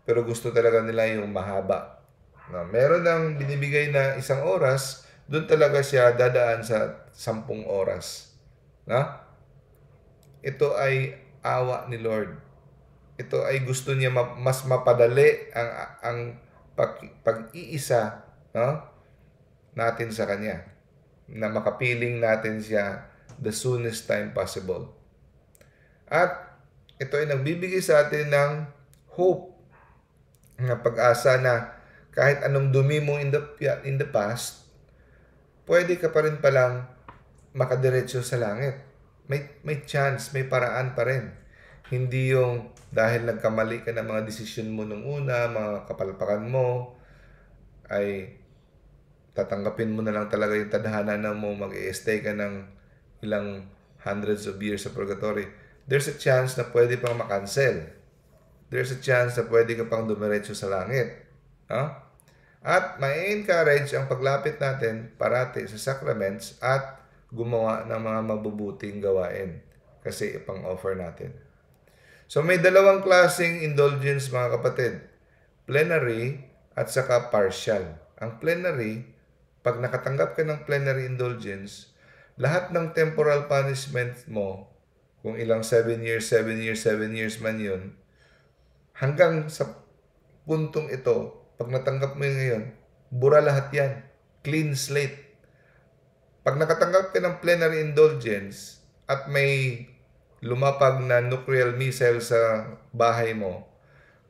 pero gusto talaga nila yung mahaba. No? Meron ng binibigay na 1 oras, doon talaga siya dadaan sa 10 oras. No? Ito ay awa ni Lord. Ito ay gusto niya mas mapadali ang pag-iisa, no, natin sa Kanya. Na makapiling natin siya the soonest time possible. At ito ay nagbibigay sa atin ng hope, ng pag-asa na kahit anong dumi mo in the past, pwede ka pa rin palang makadiretso sa langit. May chance, may paraan pa rin. Hindi yung dahil nagkamali ka ng mga desisyon mo nung una, mga kapalpakan mo, ay tatanggapin mo na lang talaga yung tadhana na mo, mag-i-stay ka ng ilang hundreds of years sa purgatory. There's a chance na pwede pang makancel. There's a chance na pwede ka pang dumiretso sa langit. At ma-encourage ang paglapit natin parati sa sacraments at gumawa ng mga mabubuting gawain kasi ipang-offer natin. So may dalawang klaseng indulgence mga kapatid. Plenary at saka partial. Ang plenary, pag nakatanggap ka ng plenary indulgence, lahat ng temporal punishment mo, kung ilang 7 years man yun, hanggang sa puntong ito, pag natanggap mo yun ngayon, bura lahat yan. Clean slate. Pag nakatanggap ka ng plenary indulgence at may lumapag na nuclear missile sa bahay mo,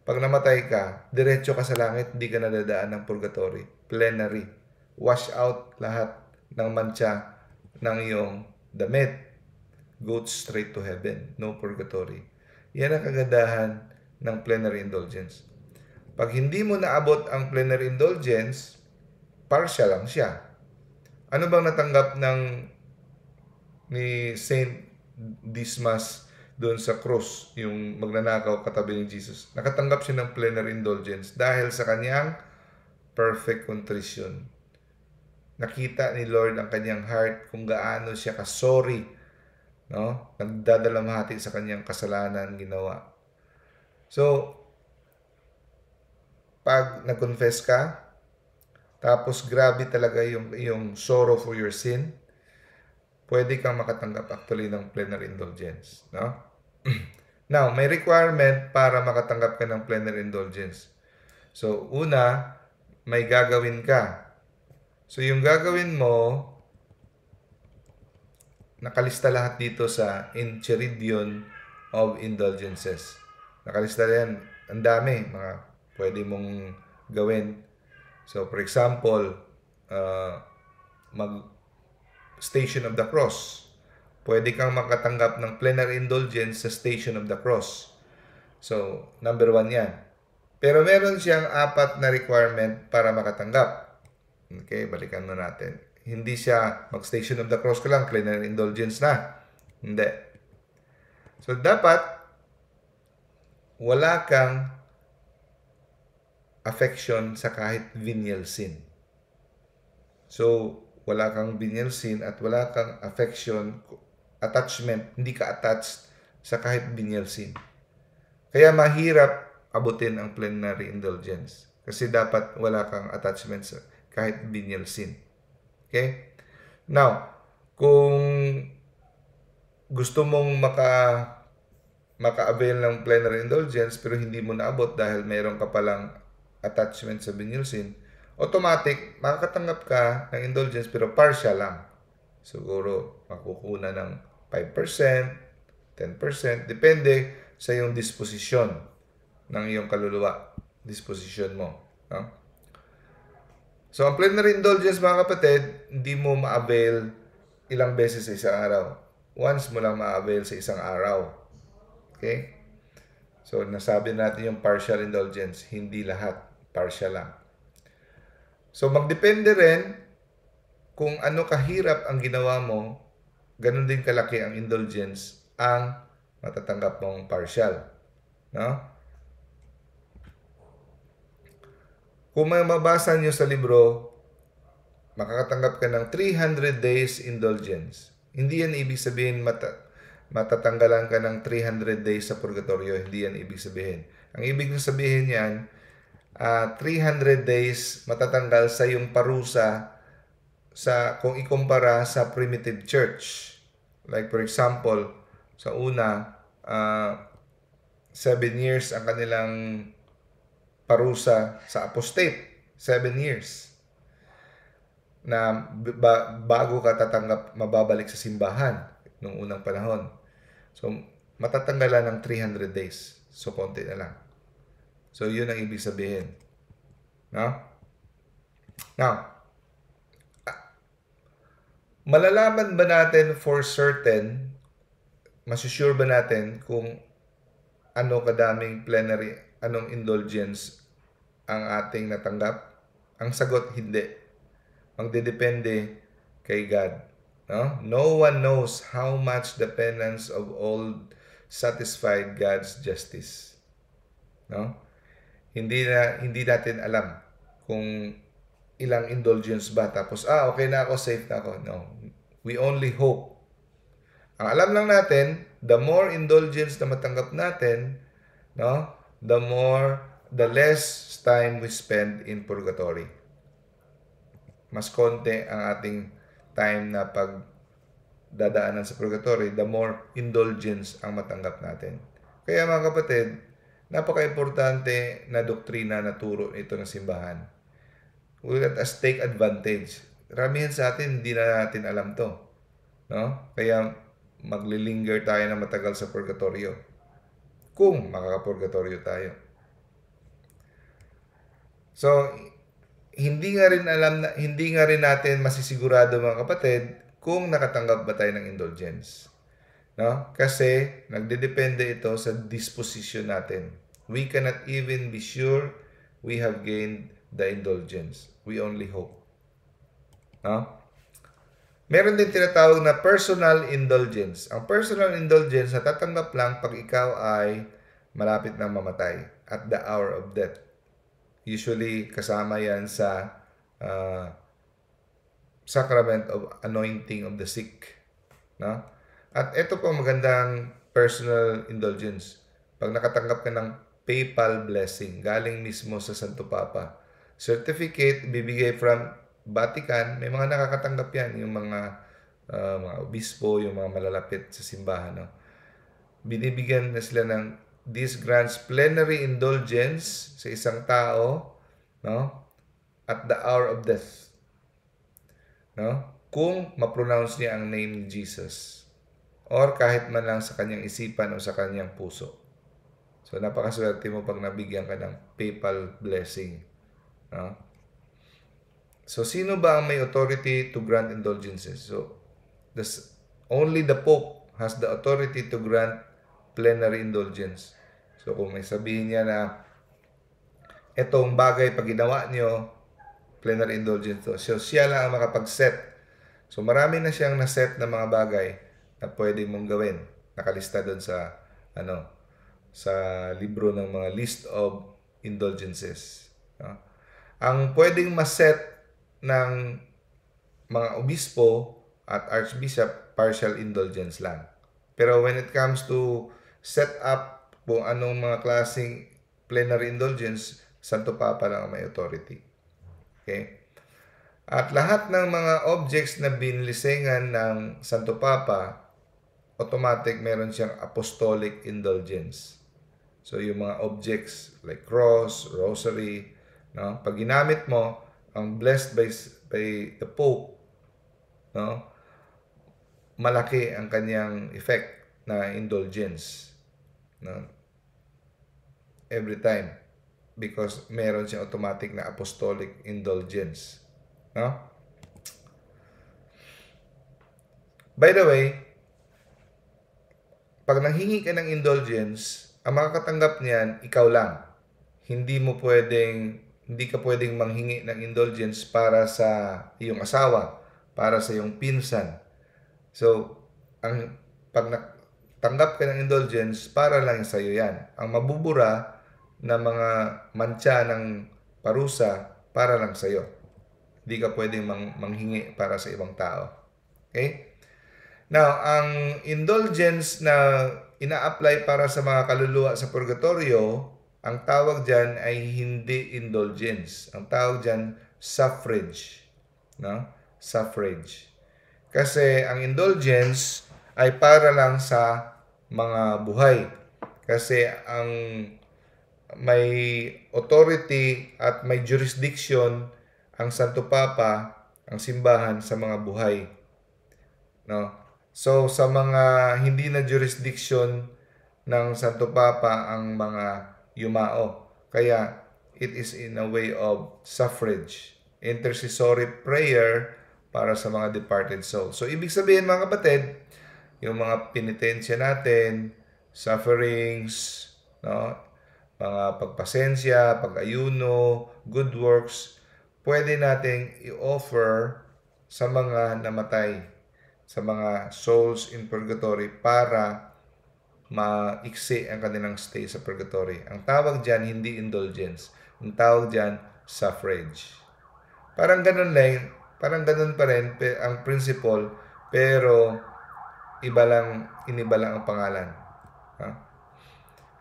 pag namatay ka, diretso ka sa langit, hindi ka nadadaan ng purgatory. Plenary. Wash out lahat ng mancha ng iyong damit. Go straight to heaven. No purgatory. Yan ang kagandahan ng plenary indulgence. Pag hindi mo naabot ang plenary indulgence, partial lang siya. Ano bang natanggap ni Saint Dismas doon sa cross, yung magnanakaw katabi ni Jesus? Nakatanggap siya ng plenary indulgence dahil sa kanyang perfect contrition. Nakita ni Lord ang kanyang heart kung gaano siya ka-sorry, no? Nagdadalamhati sa kanyang kasalanan ginawa. So, pag nag-confess ka, tapos grabe talaga yung sorrow for your sin, pwede kang makatanggap actually ng plenary indulgence. No? Now, may requirement para makatanggap ka ng plenary indulgence. So, una, may gagawin ka. So, yung gagawin mo, nakalista lahat dito sa Enchiridion of Indulgences. Nakalista yan. Ang dami, mga pwede mong gawin. So, for example, Station of the Cross. Pwede kang makatanggap ng plenary indulgence sa Station of the Cross. So, number 1 yan. Pero meron siyang 4 na requirement para makatanggap. Okay, balikan mo natin. Hindi siya mag-Station of the Cross ka lang, plenary indulgence na. Hindi. So, dapat wala kang affection sa kahit venial sin. So, wala kang venial sin at wala kang affection, attachment, hindi ka attached sa kahit venial sin. Kaya mahirap abutin ang plenary indulgence kasi dapat wala kang attachment sa kahit venial sin. Okay? Now, Kung gusto mong maka-avail ng plenary indulgence pero hindi mo naabot dahil mayroon ka palang attachment sa binilsin, automatic, makakatanggap ka ng indulgence pero partial lang. Siguro, makukuna ng 5%, 10%, depende sa iyong disposisyon ng iyong kaluluwa, disposition mo. No? So, ang plenary indulgence, mga kapatid, hindi mo ma-avail ilang beses sa isang araw. Once mo lang ma-avail sa isang araw. Okay? So, nasabi natin yung partial indulgence. Hindi lahat. Partial lang. So, magdepende rin kung ano kahirap ang ginawa mo, ganun din kalaki ang indulgence ang matatanggap mong partial. No? Kung may mabasa nyo sa libro, makakatanggap ka ng 300 days indulgence. Hindi yan ibig sabihin matatanggalan ka ng 300 days sa purgatorio. Hindi yan ibig sabihin. Ang ibig sabihin yan, 300 days matatanggal sa yung parusa sa kung ikumpara sa primitive church. Like for example, sa una, 7 years ang kanilang parusa sa apostate. 7 years. Na bago ka mababalik sa simbahan nung unang panahon. So, matatanggalan ng 300 days. So, konti na lang. So, yun ang ibig sabihin. No? Now, malalaman ba natin for certain, masusure ba natin kung ano kadaming plenary, anong indulgence ang ating natanggap? Ang sagot, hindi. Magdedepende kay God. No? No one knows how much the penance of all satisfied God's justice. No? Hindi natin alam kung ilang indulgence ba. Tapos, okay na ako, safe na ako. No. We only hope. Ang alam lang natin, the more indulgence na matanggap natin, no, the less time we spend in purgatory. Mas konti ang ating time na pagdadaanan sa purgatory, the more indulgence ang matanggap natin. Kaya mga kapatid, napaka-importante na doktrina na turo ito ng simbahan. Let us take advantage. Ramihan sa atin, hindi na natin alam to. No? Kaya maglilinger tayo na matagal sa purgatorio. Kung makakapurgatorio tayo. So, hindi nga rin natin masisigurado mga kapatid kung nakatanggap ba tayo ng indulgence. No? Kasi nagdedepende ito sa disposition natin. We cannot even be sure we have gained the indulgence. We only hope. No? Meron din tinatawag na personal indulgence. Ang personal indulgence natatanggap lang pag ikaw ay malapit na mamatay at the hour of death. Usually, kasama yan sa sacrament of anointing of the sick. No? At ito po magandang personal indulgence. Pag nakatanggap ka ng papal blessing, galing mismo sa Santo Papa. Certificate, bibigay from Vatican, may mga nakakatanggap yan, yung mga obispo, yung mga malalapit sa simbahan. No? Binibigyan na sila ng this grants plenary indulgence sa isang tao, no, at the hour of death, no, kung ma-pronounce niya ang name ni Jesus or kahit man lang sa kanyang isipan o sa kanyang puso. So napakaswerte mo pag nabigyan ka ng papal blessing, no? So sino ba ang may authority to grant indulgences? So only the Pope has the authority to grant plenary indulgence. So kung may sabihin niya na etong bagay pag ginawa niyo, plenary indulgence to. So siya lang ang makapag-set. So marami na siyang na-set na mga bagay na pwede mong gawin. Nakalista doon sa sa libro ng mga list of indulgences. No? Ang pwedeng ma-set ng mga obispo at archbishop, partial indulgence lang. Pero when it comes to set up kung anong mga klaseng plenary indulgence, Santo Papa lang ang may authority. Okay? At lahat ng mga objects na binlisengan ng Santo Papa, automatic meron siyang apostolic indulgence. So yung mga objects like cross, rosary, no? Pag ginamit mo ang blessed by the Pope, no? Malaki ang kanyang effect na indulgence, no? Every time, because meron siyang automatic na apostolic indulgence, no? By the way, pag nanghingi ka ng indulgence, ang makakatanggap niyan, ikaw lang. Hindi ka pwedeng manghingi ng indulgence para sa iyong asawa, para sa iyong pinsan. So, pag tanggap ka ng indulgence, para lang sa iyo yan. Ang mabubura na mga mantsa ng parusa, para lang sa iyo. Hindi ka pwedeng manghingi para sa ibang tao. Okay? Now, ang indulgence na ina-apply para sa mga kaluluwa sa purgatorio, ang tawag dyan ay hindi indulgence. Ang tawag dyan, suffrage. No? Suffrage. Kasi ang indulgence ay para lang sa mga buhay. Kasi ang may authority at may jurisdiction ang Santo Papa, ang simbahan sa mga buhay. No? So, sa mga hindi na jurisdiction ng Santo Papa ang mga yumao. Kaya, it is in a way of suffrage. Intercessory prayer para sa mga departed souls. So, ibig sabihin mga kapatid, yung mga penitensya natin, sufferings, no? Mga pagpasensya, pag-ayuno, good works, pwede nating i-offer sa mga namatay, sa mga souls in purgatory para maiksi ang kanilang stay sa purgatory. Ang tawag dyan, hindi indulgence. Ang tawag dyan, suffrage. Parang ganun pa rin ang principle, pero iniba lang ang pangalan.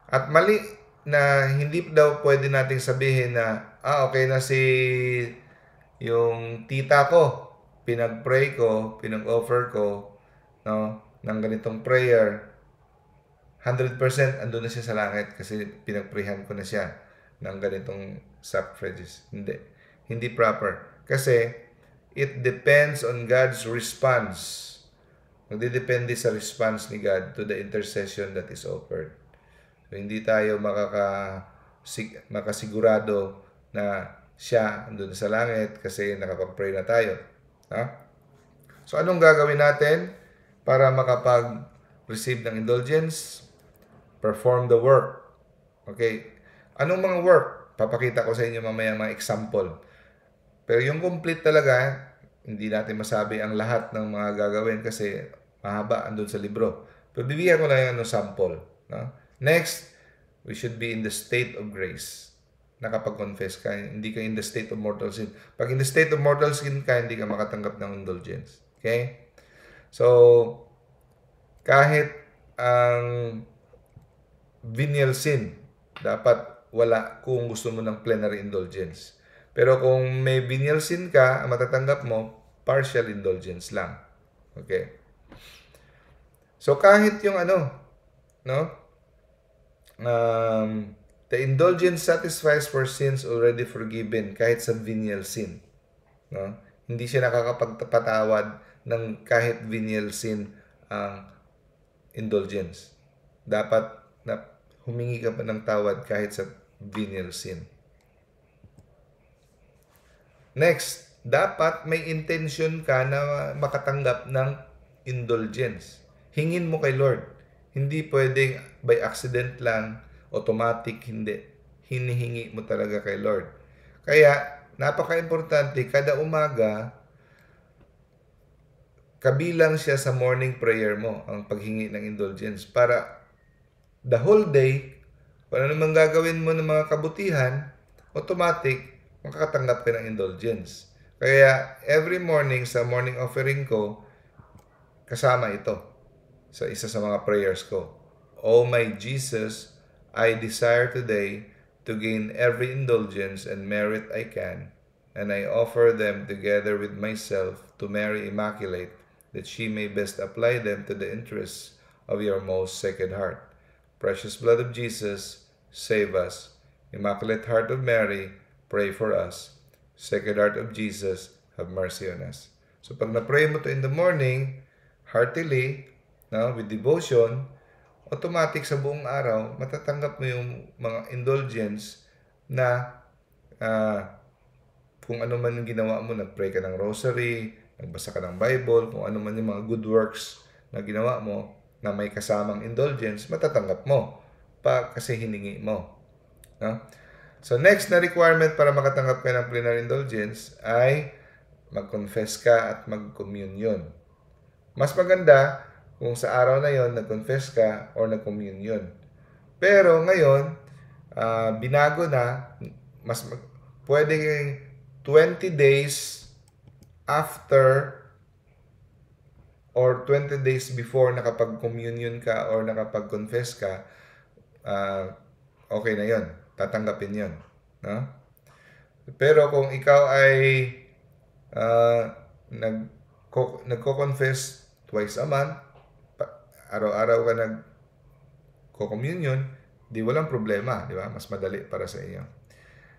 At mali na hindi daw pwede nating sabihin na, okay na si yung tita ko, pinag-pray ko, pinag-offer ko, no, ng ganitong prayer, 100% andun na siya sa langit kasi pinag-prayhan ko na siya ng ganitong suffrages. Hindi proper. Kasi it depends on God's response. Magdidepende sa response ni God to the intercession that is offered. So, hindi tayo makasigurado na siya andun sa langit kasi nakapag-pray na tayo. So, anong gagawin natin para makapag-receive ng indulgence? Perform the work. Okay? Anong mga work? Papakita ko sa inyo mamaya mga example. Pero yung complete talaga, hindi natin masabi ang lahat ng mga gagawin kasi mahaba andun sa libro. Pero bibigyan ko lang yung sample. No? Next, we should be in the state of grace. Nakapag-confess ka, hindi ka in the state of mortal sin. Pag in the state of mortal sin ka, hindi ka makatanggap ng indulgence. Okay? So, kahit ang venial sin, dapat wala kung gusto mo ng plenary indulgence. Pero kung may venial sin ka, ang matatanggap mo, partial indulgence lang. Okay? So, kahit yung the indulgence satisfies for sins already forgiven kahit sa venial sin. No? Hindi siya nakakapagpatawad ng kahit venial sin ang indulgence. Dapat na humingi ka pa ng tawad kahit sa venial sin. Next, dapat may intention ka na makatanggap ng indulgence. Hingin mo kay Lord. Hindi pwedeng by accident lang, automatic, hindi. Hinihingi mo talaga kay Lord. Kaya, napaka-importante, kada umaga, kabilang siya sa morning prayer mo, ang paghingi ng indulgence. Para the whole day, kung ano naman gagawin mo ng mga kabutihan, automatic, makakatanggap ka ng indulgence. Kaya, every morning, sa morning offering ko, kasama ito sa isa sa mga prayers ko. Oh my Jesus, I desire today to gain every indulgence and merit I can and I offer them together with myself to Mary Immaculate, that she may best apply them to the interests of your most sacred heart. Precious blood of Jesus, save us. Immaculate Heart of Mary, pray for us. Sacred Heart of Jesus, have mercy on us. So pag na-pray mo to in the morning, heartily, no, with devotion, automatic sa buong araw, matatanggap mo yung mga indulgence na kung ano man yung ginawa mo, nag-pray ka ng rosary, nagbasa ka ng Bible, kung ano man yung mga good works na ginawa mo na may kasamang indulgence, matatanggap mo pa kasi hiningi mo. No? So next na requirement para makatanggap ka ng plenary indulgence ay mag-confess ka at mag-communion. Mas maganda kung sa araw na yon nag-confess ka or nag-communion. Pero ngayon, binago na, pwede 20 days after or 20 days before nakapag-communion ka or nakapag-confess ka, okay na yon, tatanggapin yon. No? Pero kung ikaw ay nagko-confess twice a month, araw-araw ka nagko-communion, di walang problema, di ba? Mas madali para sa iyo.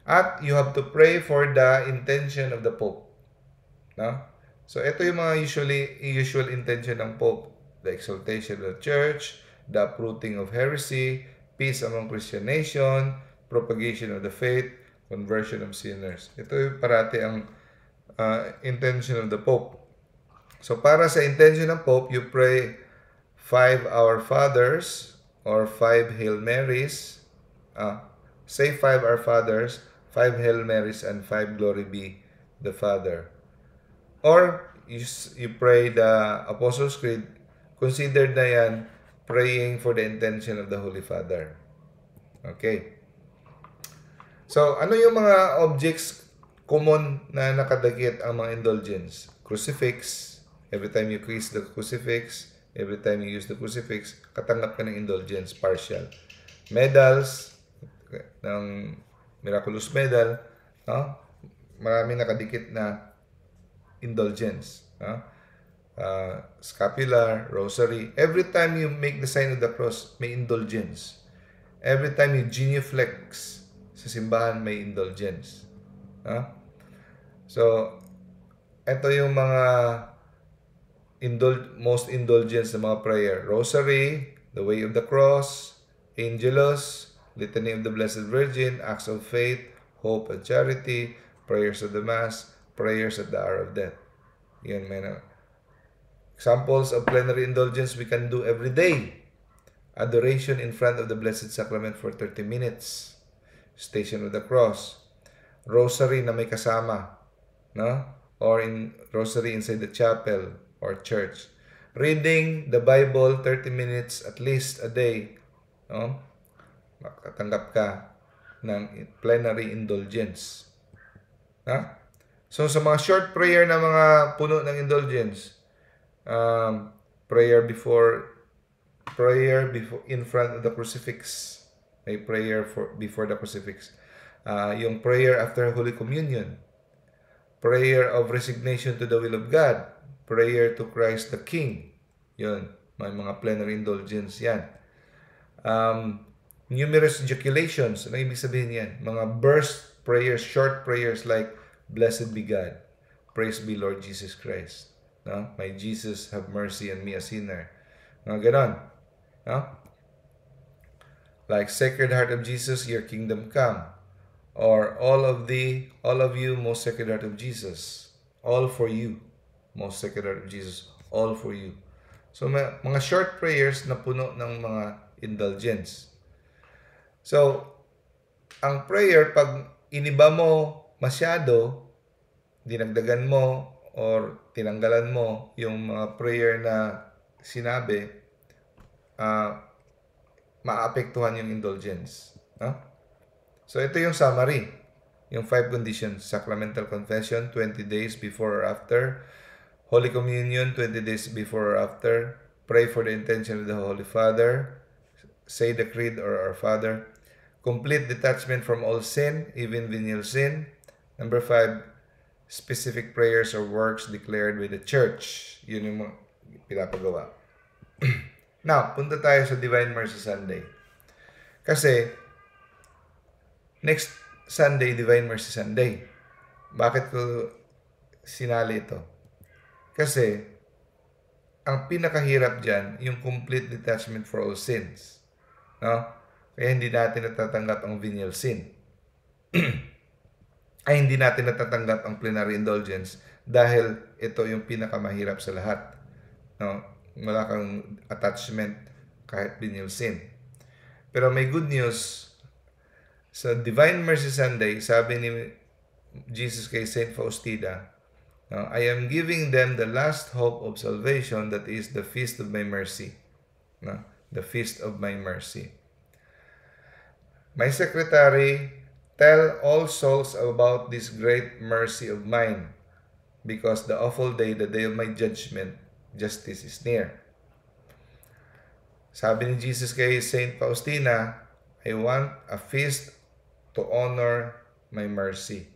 At you have to pray for the intention of the Pope. No? So ito yung mga usual intention ng Pope: the exaltation of the Church, the uprooting of heresy, peace among Christian nation, propagation of the faith, conversion of sinners. Ito yung parati ang intention of the Pope. So para sa intention ng Pope, you pray 5 Our Fathers or 5 Hail Marys. Say 5 Our Fathers, 5 Hail Marys, and 5 Glory be the Father. Or you pray the Apostles' Creed. Considered na yan praying for the intention of the Holy Father. Okay. So ano yung mga objects common na nakadagit ang mga indulgence? Crucifix. Every time you kiss the crucifix, every time you use the crucifix, katanggap ka ng indulgence, partial. Medals, ng Miraculous Medal, no? Marami nakadikit na indulgence. No? Scapular, rosary. Every time you make the sign of the cross, may indulgence. Every time you genuflex sa simbahan, may indulgence. No? So, ito yung mga most indulgence na mga prayer. Rosary, the Way of the Cross, Angelus, Litany of the Blessed Virgin, Acts of Faith, Hope and Charity, Prayers of the Mass, Prayers at the Hour of Death. Yan, may examples of plenary indulgence we can do every day. Adoration in front of the Blessed Sacrament for 30 minutes. Station of the Cross. Rosary na may kasama. No? Or in rosary inside the chapel or church. Reading the Bible 30 minutes at least a day. No? Makatanggap ka ng plenary indulgence. Ha? So sa mga short prayer na mga puno ng indulgence, prayer before in front of the crucifix. May prayer before the crucifix. Yung prayer after Holy Communion. Prayer of resignation to the will of God. Prayer to Christ the King. Yun. May mga plenary indulgence yan. Numerous ejaculations. Ano ibig sabihin yan? Mga burst prayers, short prayers like, Blessed be God. Praise be Lord Jesus Christ. No? My Jesus, have mercy on me, a sinner. Mga ganon. No? Like, Sacred Heart of Jesus, your kingdom come. Or all of you, most Sacred Heart of Jesus. All for you. Most Sacred Heart of Jesus. All for you. So, mga short prayers na puno ng mga indulgence. So, ang prayer, pag iniba mo masyado, dinagdagan mo, or tinanggalan mo yung mga prayer na sinabi, maapektuhan yung indulgence. No? So, ito yung summary. Yung 5 conditions. Sacramental confession, 20 days before or after. Holy Communion, 20 days before or after. Pray for the intention of the Holy Father. Say the Creed or Our Father. Complete detachment from all sin, even venial sin. Number 5, specific prayers or works declared by the church. Yun yung pinapagawa. Now, punta tayo sa Divine Mercy Sunday. Kasi, next Sunday, Divine Mercy Sunday. Bakit ko sinali ito? Kasi, ang pinakahirap dyan, yung complete detachment for all sins. No? Kaya hindi natin natatanggap ang venial sin. Ay hindi natin natatanggap ang plenary indulgence dahil ito yung pinakamahirap sa lahat. No? Wala kang attachment kahit venial sin. Pero may good news. Sa Divine Mercy Sunday, sabi ni Jesus kay Saint Faustina, I am giving them the last hope of salvation, that is the feast of my mercy. No? The feast of my mercy. My secretary, tell all souls about this great mercy of mine, because the awful day, the day of my judgment, justice is near. Sabi ni Jesus kay Saint Faustina, I want a feast to honor my mercy.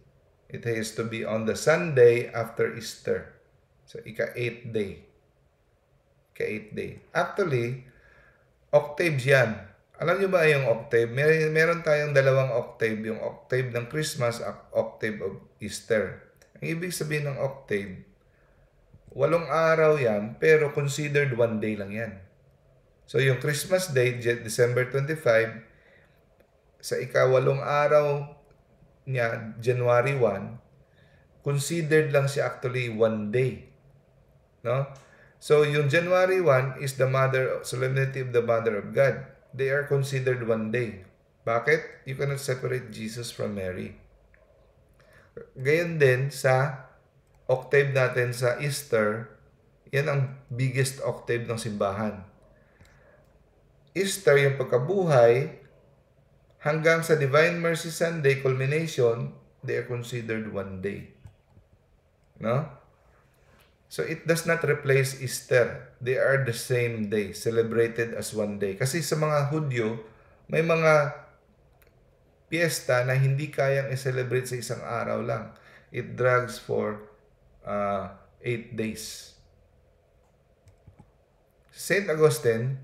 It has to be on the Sunday after Easter. So, ika-8th day. Ika-8th day. Actually, octaves yan. Alam nyo ba yung octave? Meron tayong dalawang octave. Yung octave ng Christmas at octave of Easter. Ang ibig sabihin ng octave, 8 araw yan, pero considered 1 day lang yan. So, yung Christmas date, December 25, sa ika-8 araw niya, January 1, considered lang siya actually 1 day. No? So, yung January 1 is the solemnity of the Mother of God. They are considered 1 day. Bakit? You cannot separate Jesus from Mary. Gayon din sa octave natin sa Easter, yan ang biggest octave ng simbahan. Easter, yung pagkabuhay, hanggang sa Divine Mercy Sunday culmination, they are considered 1 day. No? So, it does not replace Easter. They are the same day, celebrated as 1 day. Kasi sa mga Hudyo, may mga piyesta na hindi kayang i-celebrate sa isang araw lang. It drags for 8 days. Saint Augustine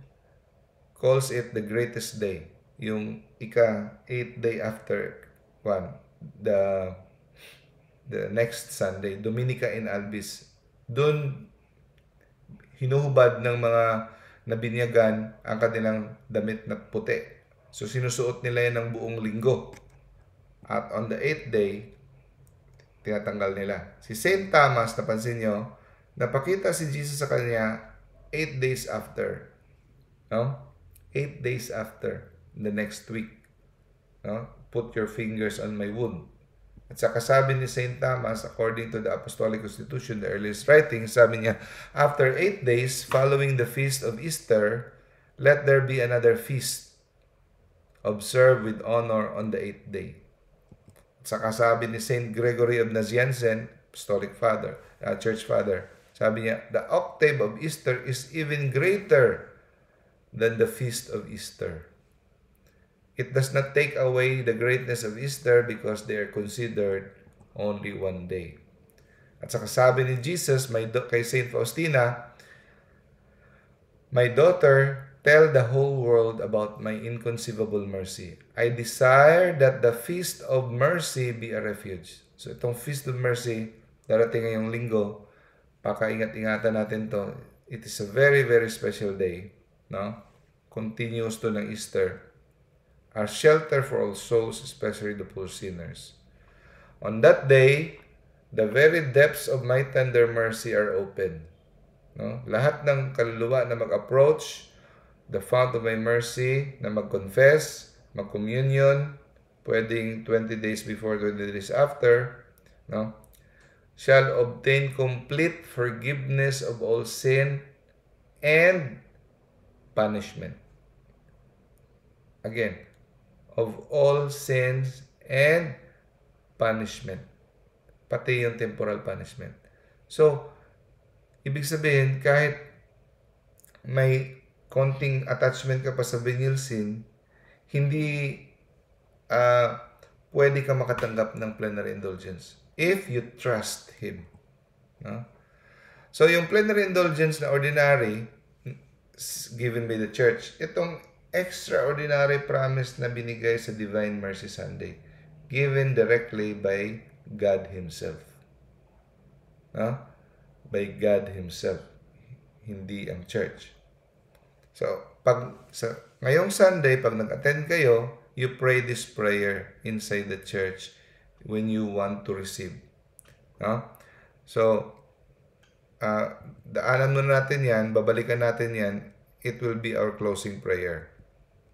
calls it the greatest day. Yung ika-8th day after the next Sunday, Dominica in Albis. Doon hinuhubad ng mga nabinyagan ang kanilang damit na puti. So sinusuot nila yan ng buong linggo. At on the 8th day, tinatanggal nila. Si Saint Thomas, napansin nyo, napakita si Jesus sa kanya 8 days after. No? 8 days after. The next week. No? Put your fingers on my wound. At saka sabi ni Saint Thomas, according to the Apostolic Constitution, the earliest writing, sabi niya, after 8 days following the feast of Easter, let there be another feast, observed with honor on the 8th day. At saka sabi ni Saint Gregory of Nazianzen, Apostolic Father, Church Father, sabi niya, the octave of Easter is even greater than the feast of Easter. It does not take away the greatness of Easter because they are considered only 1 day. At saka sabi ni Jesus kay Saint Faustina, my daughter, tell the whole world about my inconceivable mercy. I desire that the feast of mercy be a refuge. So itong feast of mercy, darating ngayong linggo, pakaingat-ingatan natin to. It is a very, very special day. No? Continuous to ng Easter. Our shelter for all souls, especially the poor sinners. On that day, the very depths of my tender mercy are open. No? Lahat ng kaluluwa na mag-approach the fount of my mercy, na mag-confess, mag-communion, pwedeng 20 days before, 20 days after, no? Shall obtain complete forgiveness of all sin and punishment. Again, of all sins and punishment. Pati yung temporal punishment. So, ibig sabihin, kahit may konting attachment ka pa sa venial sin, hindi pwede ka makatanggap ng plenary indulgence if you trust Him. No? So, yung plenary indulgence na ordinary, given by the church, itong extraordinary promise na binigay sa Divine Mercy Sunday, given directly by God Himself. No? By God Himself, hindi ang church. So, ngayong Sunday, pag nag-attend kayo, you pray this prayer inside the church when you want to receive. No? So, daanan muna natin yan, babalikan natin yan, it will be our closing prayer.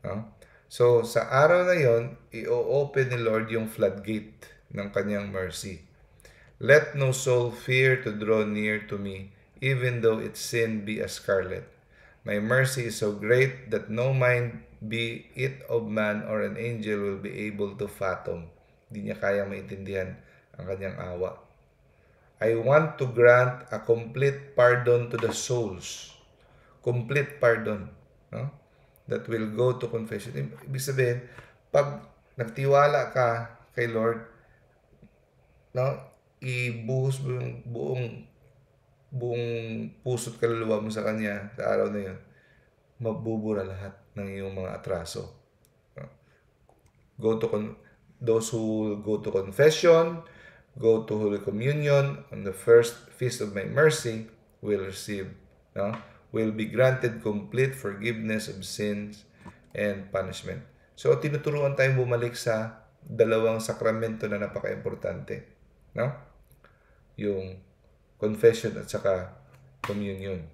No? So, sa araw na yon, i-open ni Lord yung floodgate ng kanyang mercy. Let no soul fear to draw near to me, even though its sin be as scarlet. My mercy is so great that no mind, be it of man or an angel, will be able to fathom. Hindi niya kayang maintindihan ang kanyang awa. I want to grant a complete pardon to the souls. Complete pardon. No? That will go to confession. Ibig sabihin, pag nagtiwala ka kay Lord, no, ibuhos mo yung buong puso't kaluluwa mo sa Kanya sa araw na yun, mabubura lahat ng iyong mga atraso. No? Those who go to confession, go to Holy Communion on the first Feast of My Mercy will receive, no? Will be granted complete forgiveness of sins and punishment. So, tinuturuan tayong bumalik sa dalawang sakramento na napaka-importante. No? Yung confession at saka communion.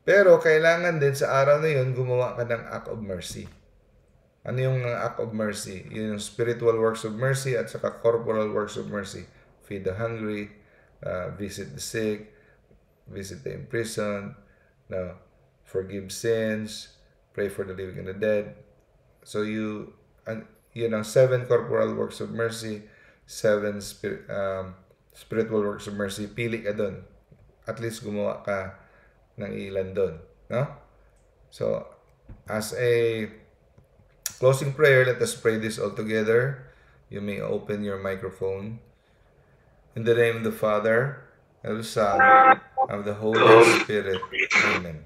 Pero, kailangan din sa araw na yun, gumawa ka ng act of mercy. Ano yung act of mercy? Yung spiritual works of mercy at saka corporal works of mercy. Feed the hungry, visit the sick, visit the imprisoned, forgive sins, pray for the living and the dead. So you know, 7 corporal works of mercy, 7 spiritual works of mercy. Pili ka doon. At least gumawa ka ng ilan doon. No? So, as a closing prayer, let us pray this all together. You may open your microphone. In the name of the Father, and of the Son, and of the Holy Spirit. Amen.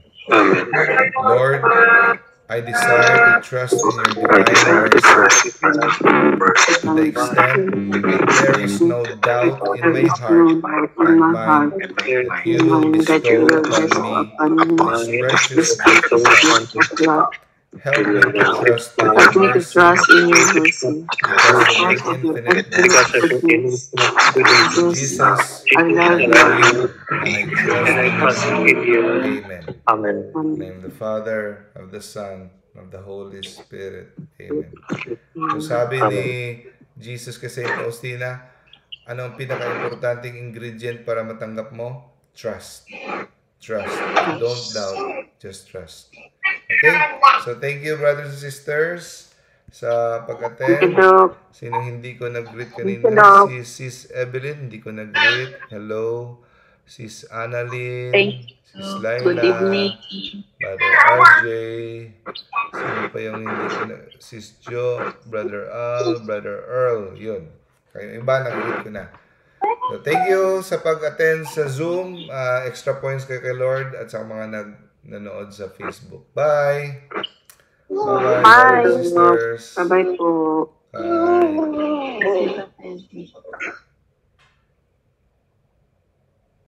Lord, I desire to trust in your divine mercy to the extent that there is no doubt in my heart and mind that you will bestow upon me this precious gift of love. Help me to trust in your mercy because of your infinite goodness. Jesus, I love you and I trust in you. Amen. In the name of the Father, of the Son, of the Holy Spirit. Amen. So sabi ni Jesus kay Saint Faustina, ano ang pinaka-importanting ingredient para matanggap mo? Trust. Trust. Don't doubt. Just trust. Okay? So, thank you, brothers and sisters, sa pag-attend. Sino hindi ko nag-greet kanina? Si Sis Evelyn, hindi ko nag-greet. Hello. Sis Annalyn. Sis Laila. Good evening. Brother RJ. Sino pa yung hindi ko na? Sis Jo. Brother Al. Brother Earl. Yun. Kayo iba, nag-greet ko na. So, thank you sa pag-attend sa Zoom. Extra points kay Lord at sa mga nanood sa Facebook. Bye! Bye-bye, sisters. Bye-bye po. Bye.